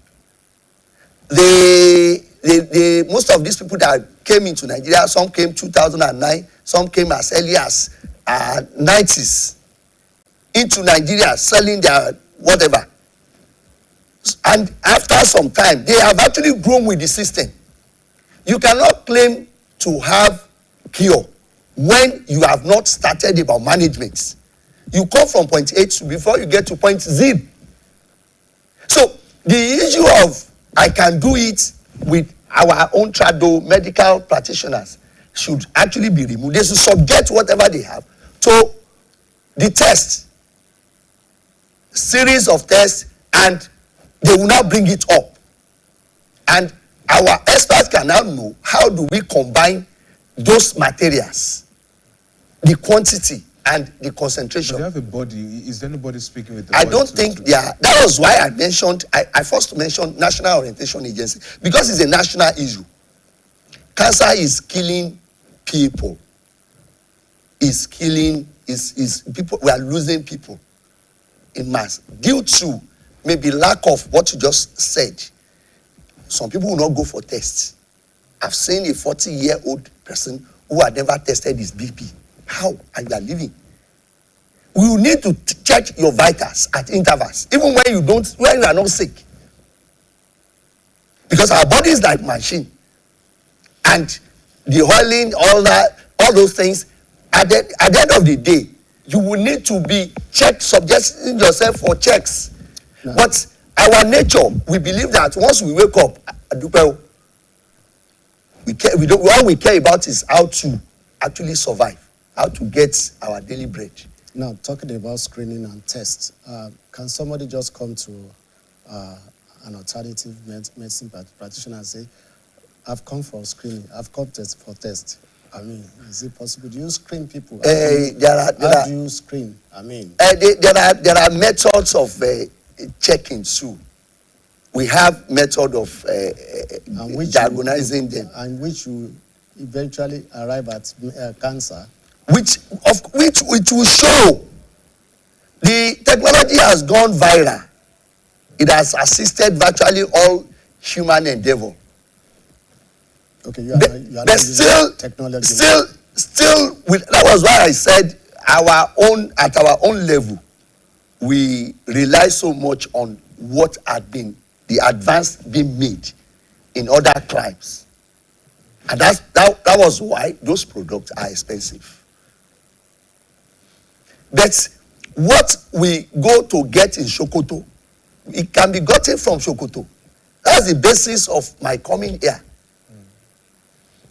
Most of these people that came into Nigeria, some came 2009, some came as early as 90s into Nigeria, selling their whatever. And after some time, they have actually grown with the system. You cannot claim to have cure when you have not started about management. You come from point A to before you get to point Z. So the issue of I can do it with our own trado medical practitioners should actually be removed. They should subject whatever they have to the test, series of tests, and they will now bring it up. And our experts can now know how do we combine those materials, the quantity and the concentration. Do they have a body? Is there nobody speaking with the I body don't think they are. That was why I first mentioned National Orientation Agency, because it's a national issue. Cancer is killing people. It's killing, is people, we are losing people in mass due to maybe lack of what you just said. Some people will not go for tests. I've seen a 40-year-old person who had never tested his BP. How are you living? We will need to check your vitals at intervals, even when you are not sick. Because our body is like machine. And the oiling, all those things, at the end of the day, you will need to be checked, subjecting yourself for checks. No. But our nature, we believe that once we wake up, all we care about is how to actually survive, how to get our daily bread. Now, talking about screening and tests, can somebody just come to an alternative medicine practitioner and say, I've come for screening, I've come for test? I mean, is it possible? Do you screen people? How do you screen? I mean, there are methods of checking too. We have method of diagnosing them, and which you eventually arrive at cancer. Which will show. The technology has gone viral. It has assisted virtually all human endeavor. Okay, you are not still technology. Still, that was why I said at our own level, we rely so much on what had been the advance being made in other tribes, and that was why those products are expensive. But what we go to get in Sokoto, it can be gotten from Sokoto. That's the basis of my coming here.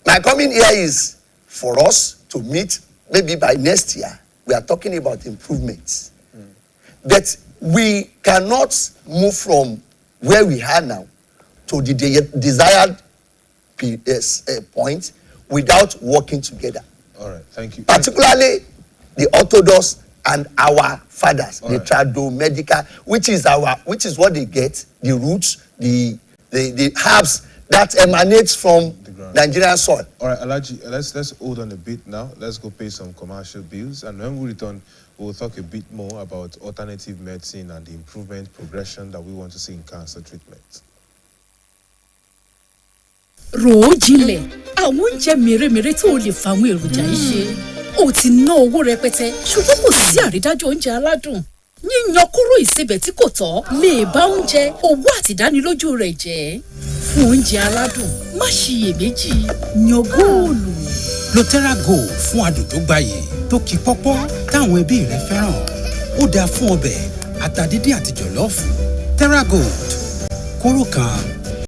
My coming here is for us to meet maybe by next year. We are talking about improvements. But we cannot move from where we are now to the desired point without working together. All right, thank you. Particularly the Orthodox and our fathers, the trado-medical, which is what they get, the roots, the herbs that emanates from Nigerian soil. All right, Alaji, let's hold on a bit now. Let's go pay some commercial bills, and when we return, we'll talk a bit more about alternative medicine and the improvement progression that we want to see in cancer treatment. rò ó jinlẹ̀ àwọn oúnjẹ mèremère tó o lè fàwọn èròjà yìí ṣe o ti ná owó rẹpẹtẹ ṣùgbọ́n kò sí àrídájú oúnjẹ aládùn yíyan kúrò ìsebẹ̀ tí kò tọ́ lè bá oúnjẹ owó àtìdánilójú rẹ̀ jẹ́ fún oúnjẹ aládùn má ṣiyèméjì yan góòlù. lo Terra Gold fún adùn tó gbayì tó kì pọ́pọ́ táwọn ẹbí rẹ fẹ́ràn ó dáa fún ọbẹ̀ ata díndín àti jọ̀lọ́ọ̀fù Terra Gold kóró kan